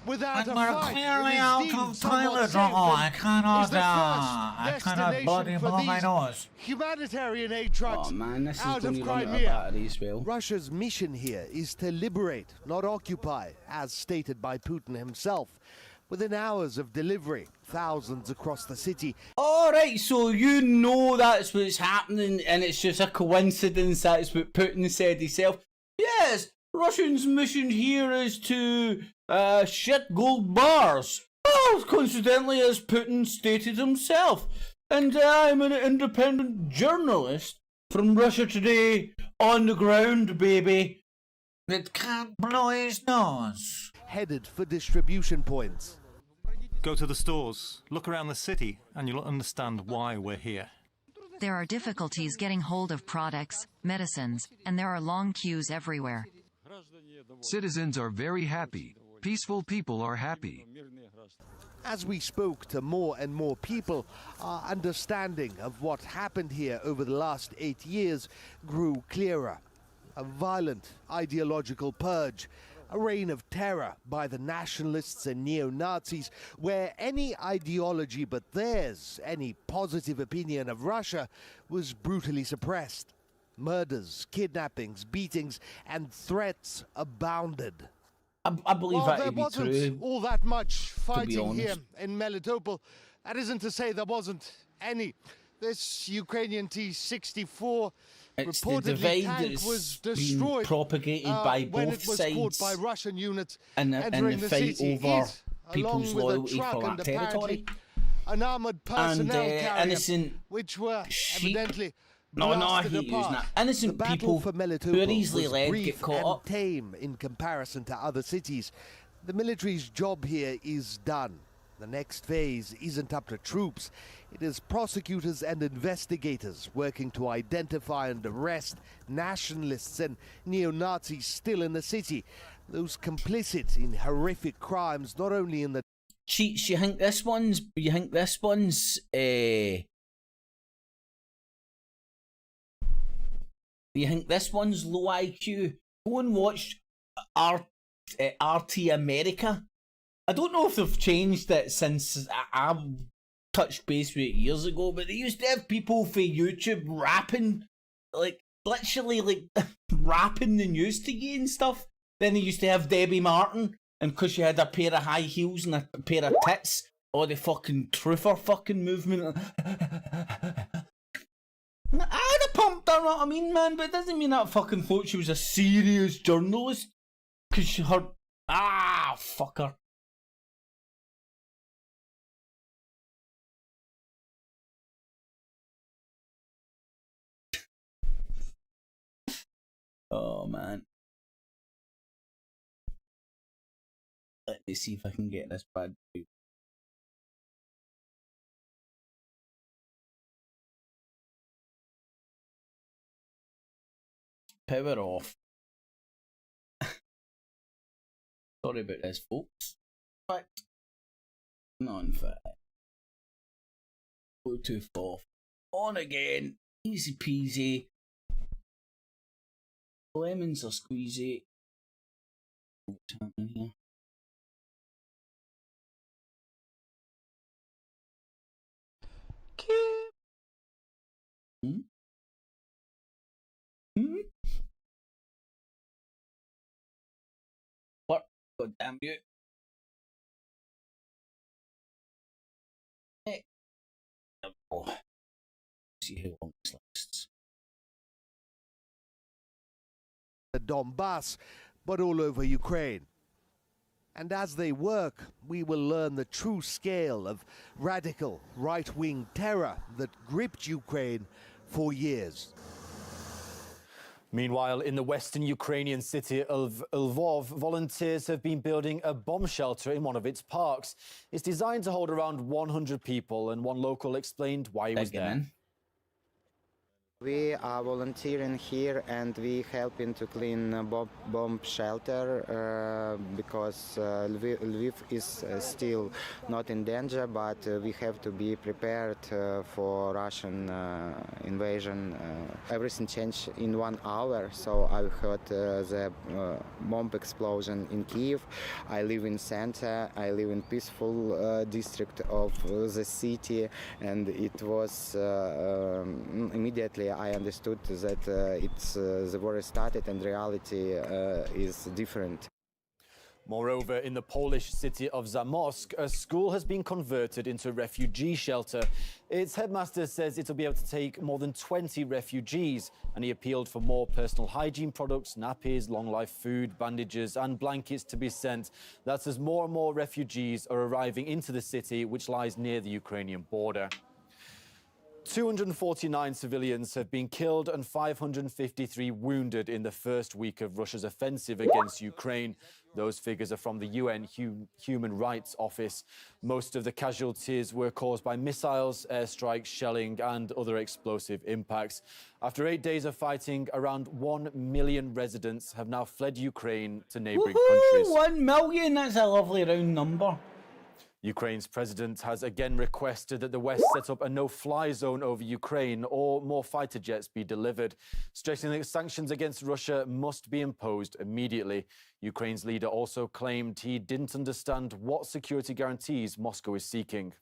without a we're fight. clearly It is out deemed of somewhat toilet safe roll. and I cannot bloody for blow my these nose. Humanitarian aid trucks Oh man, this is out going of to run out of Crimea. battery as well. Russia's mission here is to liberate, not occupy, as stated by Putin himself. Within hours of delivery, thousands across the city. Alright, so you know that's what's happening, and it's just a coincidence that's what Putin said himself. Yes, Russians' mission here is to shit gold bars. Oh, coincidentally, as Putin stated himself. And I'm an independent journalist from Russia Today, on the ground, baby. It can't blow his nose. Headed for distribution points. Go to the stores, look around the city, and you'll understand why we're here. There are difficulties getting hold of products, medicines, and there are long queues everywhere. Citizens are very happy. Peaceful people are happy. As we spoke to more and more people, our understanding of what happened here over the last 8 years grew clearer. A violent ideological purge, a reign of terror by the nationalists and neo-Nazis, where any ideology but theirs, any positive opinion of Russia, was brutally suppressed. Murders, kidnappings, beatings, and threats abounded. I believe that to be wasn't true. all that much fighting here honest. in Melitopo. That isn't to say there wasn't any. This Ukrainian T-64 It's the reportedly divide tank that's was been destroyed propagated by when both it was sides caught by Russian units in the entering the fight city. over It, people's along with a loyalty truck for and that territory. apparently an armored personnel carrier, innocent which were sheep. evidently No, I blasted hate using apart. that. Innocent The battle people for who Melitopo are easily was led brief get caught and up. tame in comparison to other cities. The military's job here is done. The next phase isn't up to troops. It is prosecutors and investigators working to identify and arrest nationalists and neo-Nazis still in the city. Those complicit in horrific crimes, not only in the... Cheats, you think this one's... You think this one's low IQ? Go and watch RT America. I don't know if they've changed it since I touched base with it years ago, but they used to have people for YouTube rapping, like, literally, like, rapping the news to you and stuff. Then they used to have Debbie Martin, and because she had a pair of high heels and a pair of tits, or the fucking truther fucking movement. I'd have pumped her, know what I mean, man, but it doesn't mean that I fucking thought she was a serious journalist. Because she heard... Ah, fuck her. Oh, man. Let me see if I can get this bad. Power off. Sorry about this, folks. But non-fact. Bluetooth off. On again. Easy peasy. Lemons are squeezy. What's happening here? Hmm? Hmm? What? God damn you. Hey. Oh. See how long this lasts. The Donbass, but all over Ukraine. And as they work, we will learn the true scale of radical right-wing terror that gripped Ukraine for years. Meanwhile, in the western Ukrainian city of Lvov, volunteers have been building a bomb shelter in one of its parks. It's designed to hold around 100 people, and one local explained why he was there. We are volunteering here and we helping to clean bomb shelter because Lviv is still not in danger, but we have to be prepared for Russian invasion. Everything changed in 1 hour, so I heard the bomb explosion in Kiev. I live in center, I live in peaceful district of the city, and it was immediately I understood that the war started and reality is different. Moreover, in the Polish city of Zamość, a school has been converted into a refugee shelter. Its headmaster says it'll be able to take more than 20 refugees, and he appealed for more personal hygiene products, nappies, long-life food, bandages and blankets to be sent. That's as more and more refugees are arriving into the city, which lies near the Ukrainian border. 249 civilians have been killed and 553 wounded in the first week of Russia's offensive against Ukraine. Those figures are from the UN Human Rights Office. Most of the casualties were caused by missiles, airstrikes, shelling and other explosive impacts. After 8 days of fighting, around 1 million residents have now fled Ukraine to neighbouring countries. 1 million, that's a lovely round number. Ukraine's president has again requested that the West set up a no-fly zone over Ukraine or more fighter jets be delivered, stressing that sanctions against Russia must be imposed immediately. Ukraine's leader also claimed he didn't understand what security guarantees Moscow is seeking.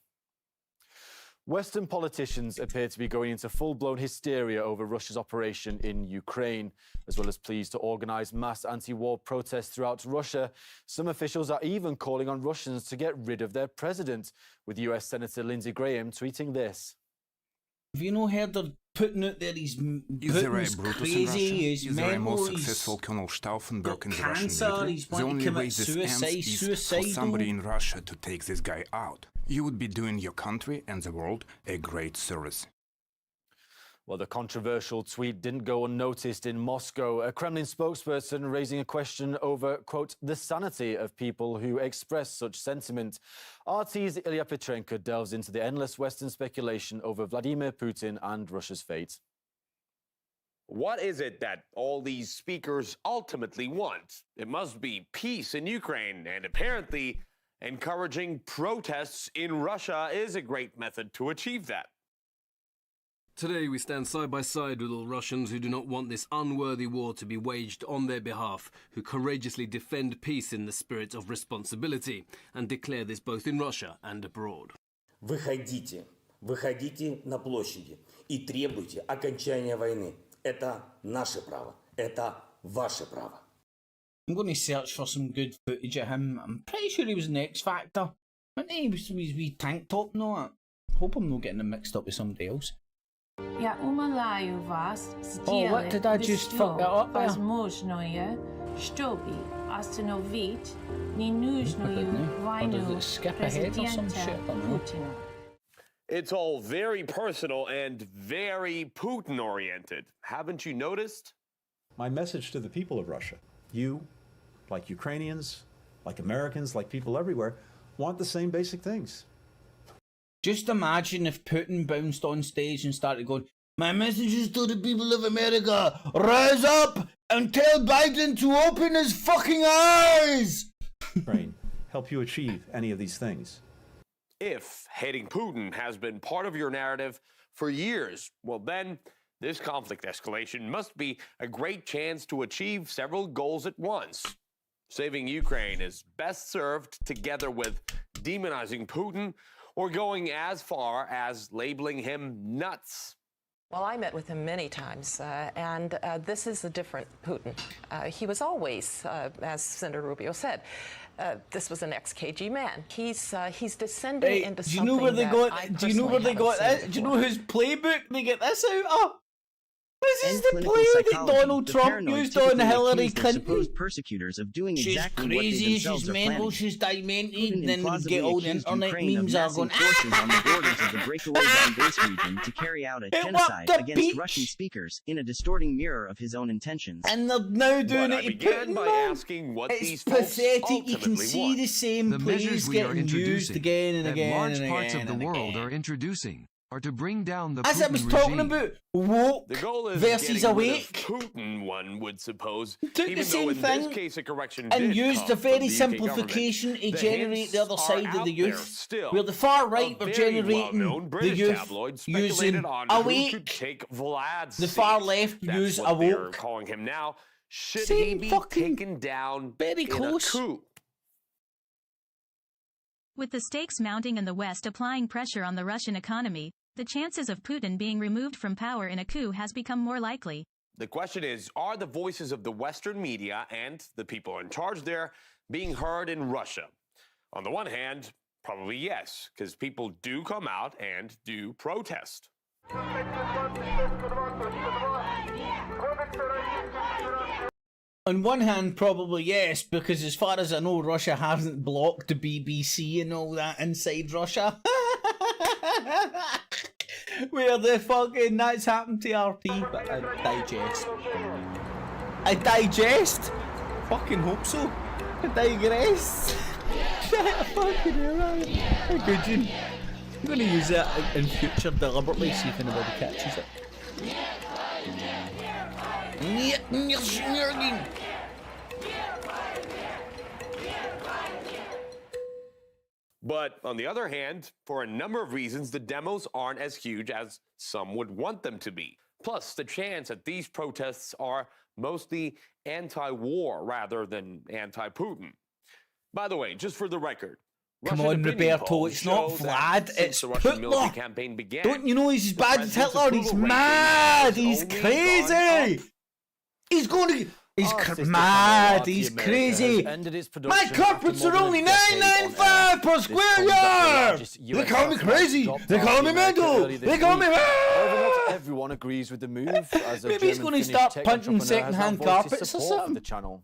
Western politicians appear to be going into full-blown hysteria over Russia's operation in Ukraine, as well as pleas to organise mass anti-war protests throughout Russia. Some officials are even calling on Russians to get rid of their president, with US Senator Lindsey Graham tweeting this. Have you not heard of putting out there he's Putin's crazy, his mental, successful Colonel Stauffenberg in the Russian cancer, military? he's The wanting only to way commit this ends is for somebody in Russia to take this guy out. You would be doing your country and the world a great service. Well, the controversial tweet didn't go unnoticed in Moscow. A Kremlin spokesperson raising a question over, quote, the sanity of people who express such sentiment. RT's Ilya Petrenko delves into the endless Western speculation over Vladimir Putin and Russia's fate. What is it that all these speakers ultimately want? It must be peace in Ukraine, and apparently encouraging protests in Russia is a great method to achieve that. Today we stand side by side with all Russians who do not want this unworthy war to be waged on their behalf, who courageously defend peace in the spirit of responsibility and declare this both in Russia and abroad. Выходите на площади и требуйте окончания войны. Это наше право. Это ваше право. I'm going to search for some good footage of him. I'm pretty sure he was in the X Factor. Wasn't he? He was his wee tank top and all that. Hope I'm not getting him mixed up with somebody else. Я умоляю вас what did I just fuck that up there? возможное, чтобы остановить ненужную войну президента Путина. It's all very personal and very Putin-oriented. Haven't you noticed? My message to the people of Russia, you, like Ukrainians, like Americans, like people everywhere, want the same basic things. Just imagine if Putin bounced on stage and started going, my message is to the people of America, rise up and tell Biden to open his fucking eyes! Ukraine, help you achieve any of these things. If hating Putin has been part of your narrative for years, well then, this conflict escalation must be a great chance to achieve several goals at once. Saving Ukraine is best served together with demonizing Putin or going as far as labeling him nuts. Well, I met with him many times, and this is a different Putin. He was always, as Senator Rubio said, this was an ex-KG man. He's descending into something. Do you know where they got? Do you know where they got that? that? Do you know whose playbook they get this out of? This is the play that Donald Trump used on Hillary Clinton. Persecutors of doing she's exactly crazy, what they she's mental, planning. she's demented, Putin then we get all the internet Ukraine memes are going, forces on the borders of the breakaway Donbass region to carry out a genocide against Russian speakers in a distorting mirror of his own intentions. And they're now doing But it I began by asking what it's these folks pathetic, you can ultimately see want. the same The plays measures we are getting used introducing, again and that again large and parts again of the and world again. are introducing, are to bring down the As Putin I was talking regime. about woke The goal is versus getting rid of awake. Putin, one would suppose. Took even the same though in thing this case a correction and did used come a from very the UK simplification government. to The generate hints the other are side of out the there youth. still. Where the far right A were very generating well-known the British youth tabloid using speculated on who could awake. take Vlad's The far seat. left That's use what they're awoke. calling him now. Should Same he be fucking taken down very in close. a coup? With the stakes mounting and the West applying pressure on the Russian economy, the chances of Putin being removed from power in a coup has become more likely. The question is, are the voices of the Western media and the people in charge there being heard in Russia? On the one hand, probably yes, because people do come out and do protest. On one hand, probably yes, because as far as I know, Russia hasn't blocked the BBC and all that inside Russia. Where the fucking that's happened to RT, but I digest. I digest? Fucking hope so. I digress. Fucking hell, good you. I'm gonna use that in future deliberately, see if anybody catches it. But on the other hand, for a number of reasons, the demos aren't as huge as some would want them to be. Plus, the chance that these protests are mostly anti-war rather than anti-Putin. By the way, just for the record, Come Russian on, opinion Roberto, polls it's not show Vlad, that it's since the Russian military Hitler. campaign began, Don't you know he's as the bad as president's Hitler? He's approval rating mad. has He's only gone crazy. up. He's going to. He's Our sister mad. channel, He's RT America, crazy. has ended its My production carpets after are more only than a decade on $9.95 air. per This square comes after the yard. largest They US call me satellite crazy. dropped They RT call me America mental. early this They call me week. However, mad. not everyone agrees with the move, as a Maybe he's German going to Finnish start tech punting entrepreneur has second-hand now voiced his carpets or support for something. the channel.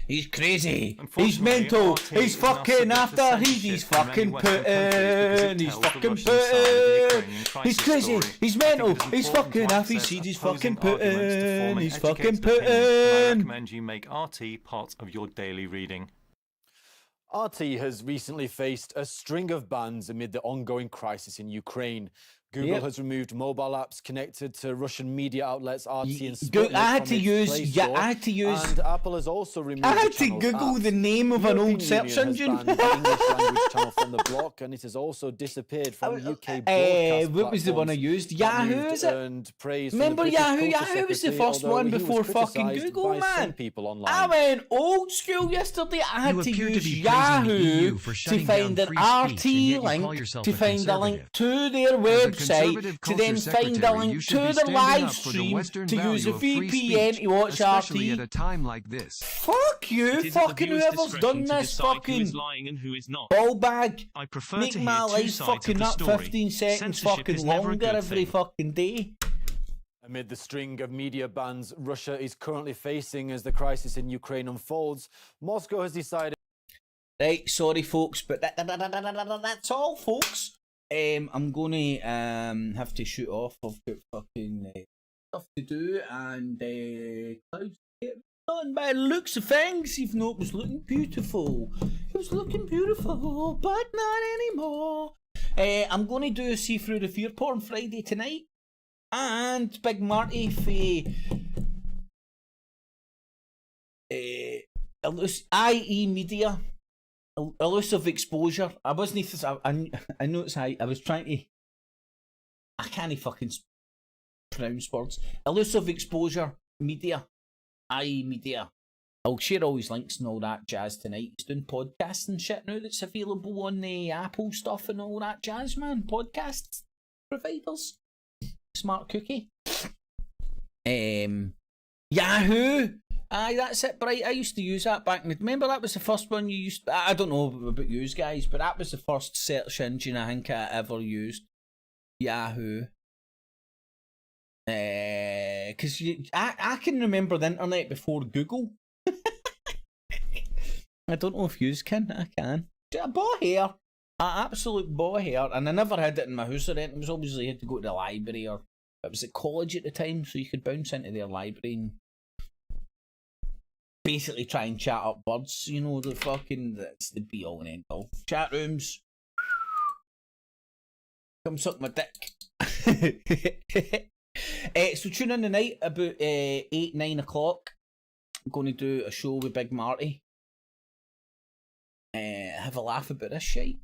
He's crazy. He's Unfortunately, mental. RT He's is now fucking subject to after. He's censorship from many fucking Western countries because it Putin. He's tells the fucking Russian side of the Putin. Ukrainian He's crisis crazy. story. He's I mental. think it is He's important fucking to happy. access He's opposing fucking arguments to form Putin. an He's fucking educated opinion, and I Putin. recommend you make RT part of your daily reading. RT has recently faced a string of bans amid the ongoing crisis in Ukraine. Google has removed mobile apps connected to Russian media outlets RT and Sputnik I had from to its use. Play Yeah, Store, I had to use. and Apple has also removed I the had to channel's Google apps. the name of an European old search Union engine. has banned the English language channel from the block, and it has also disappeared from UK broadcast what was the one I used? Yahoo, is it? Earned praise Remember from the Yahoo? British Culture Yahoo was the Secretary, first although one he was before fucking criticised Google, by man. some people online. I went old school yesterday. I had You to appear to use be praising the EU Yahoo for to shutting find down an free speech, and yet you RT call link yourself to a find a link conservative. to their As a website conservative to then culture find a secretary, link you should to be the standing live up for the stream Western to use a value of free VPN speech, to watch especially RT. at a time like this. Fuck you, fucking whoever's done this fucking lying and who is not. ball bag. I prefer Make to my hear two life sides of fucking the up story. 15 seconds Censorship fucking is never a longer good every thing. fucking day. Amid the string of media bans Russia is currently facing as the crisis in Ukraine unfolds, Moscow has decided... Right, sorry folks, but that's all folks. I'm gonna have to shoot off. I've got fucking stuff to do, and clouds get done by the looks of things, even though it was looking beautiful. It was looking beautiful, but not anymore. I'm gonna do a See Through the Fear Porn Friday tonight, and Big Marty for IE Media. Elusive exposure. I wasn't. I noticed. I was trying to. I can't fucking pronounce words. Elusive exposure media. IE Media. I'll share all his links and all that jazz tonight. He's doing podcasts and shit now that's available on the Apple stuff and all that jazz, man. Podcast providers. Smart cookie. Yahoo. Aye, that's it, right? I used to use that back in the... Remember that was the first one you used... I don't know about you guys, but that was the first search engine I think I ever used. Yahoo. Because I can remember the internet before Google. I don't know if yous can. I can. A ball hair. An absolute ball hair. And I never had it in my house or anything. It was always you had to go to the library, or it was at college at the time, so you could bounce into their library and basically try and chat up birds, you know, the fucking, that's the be all and end all. Chat rooms, Come suck my dick. So tune in tonight about 8, 9 o'clock. I'm going to do a show with Big Marty. Have a laugh about this shit.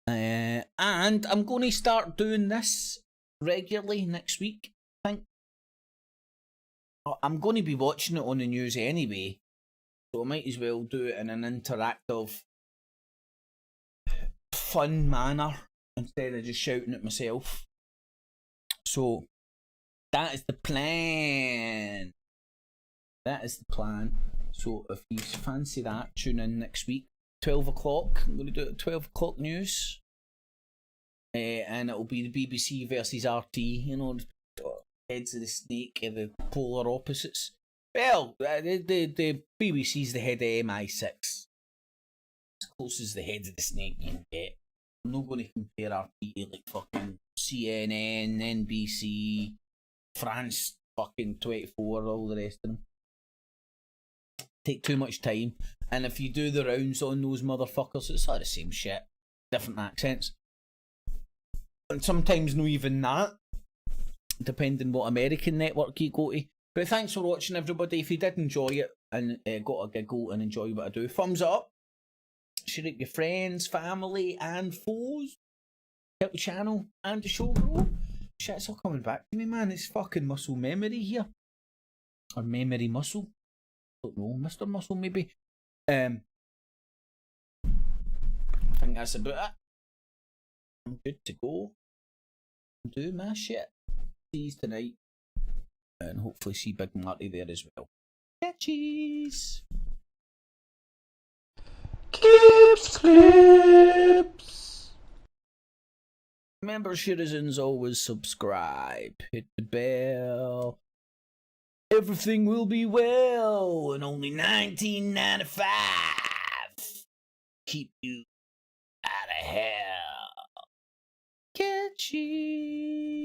And I'm going to start doing this regularly next week, I think. I'm going to be watching it on the news anyway, so I might as well do it in an interactive, fun manner instead of just shouting at myself. So that is the plan. That is the plan. So if you fancy that, tune in next week, 12 o'clock. I'm going to do it at 12 o'clock news. And it'll be the BBC versus RT, you know, the heads of the snake and the polar opposites. Well, the BBC's the head of MI6. As close as the head of the snake you can get. I'm not going to compare RT to like fucking CNN, NBC, France fucking 24, all the rest of them. Take too much time. And if you do the rounds on those motherfuckers, it's all the same shit. Different accents. And sometimes not even that, depending what American network you go to. But thanks for watching, everybody. If you did enjoy it and got a giggle and enjoy what I do, thumbs up. Share it with your friends, family and foes. Help the channel and the show grow. Shit's all coming back to me, man. It's fucking muscle memory here. Or memory muscle. Don't know, Mr. Muscle maybe. I think that's about it. I'm good to go. Do my shit. See you tonight. And hopefully see Big Marty there as well. Catchies! Clips! Remember, citizens, always subscribe. Hit the bell. Everything will be well in only 1995. Keep you out of hell. Catchy.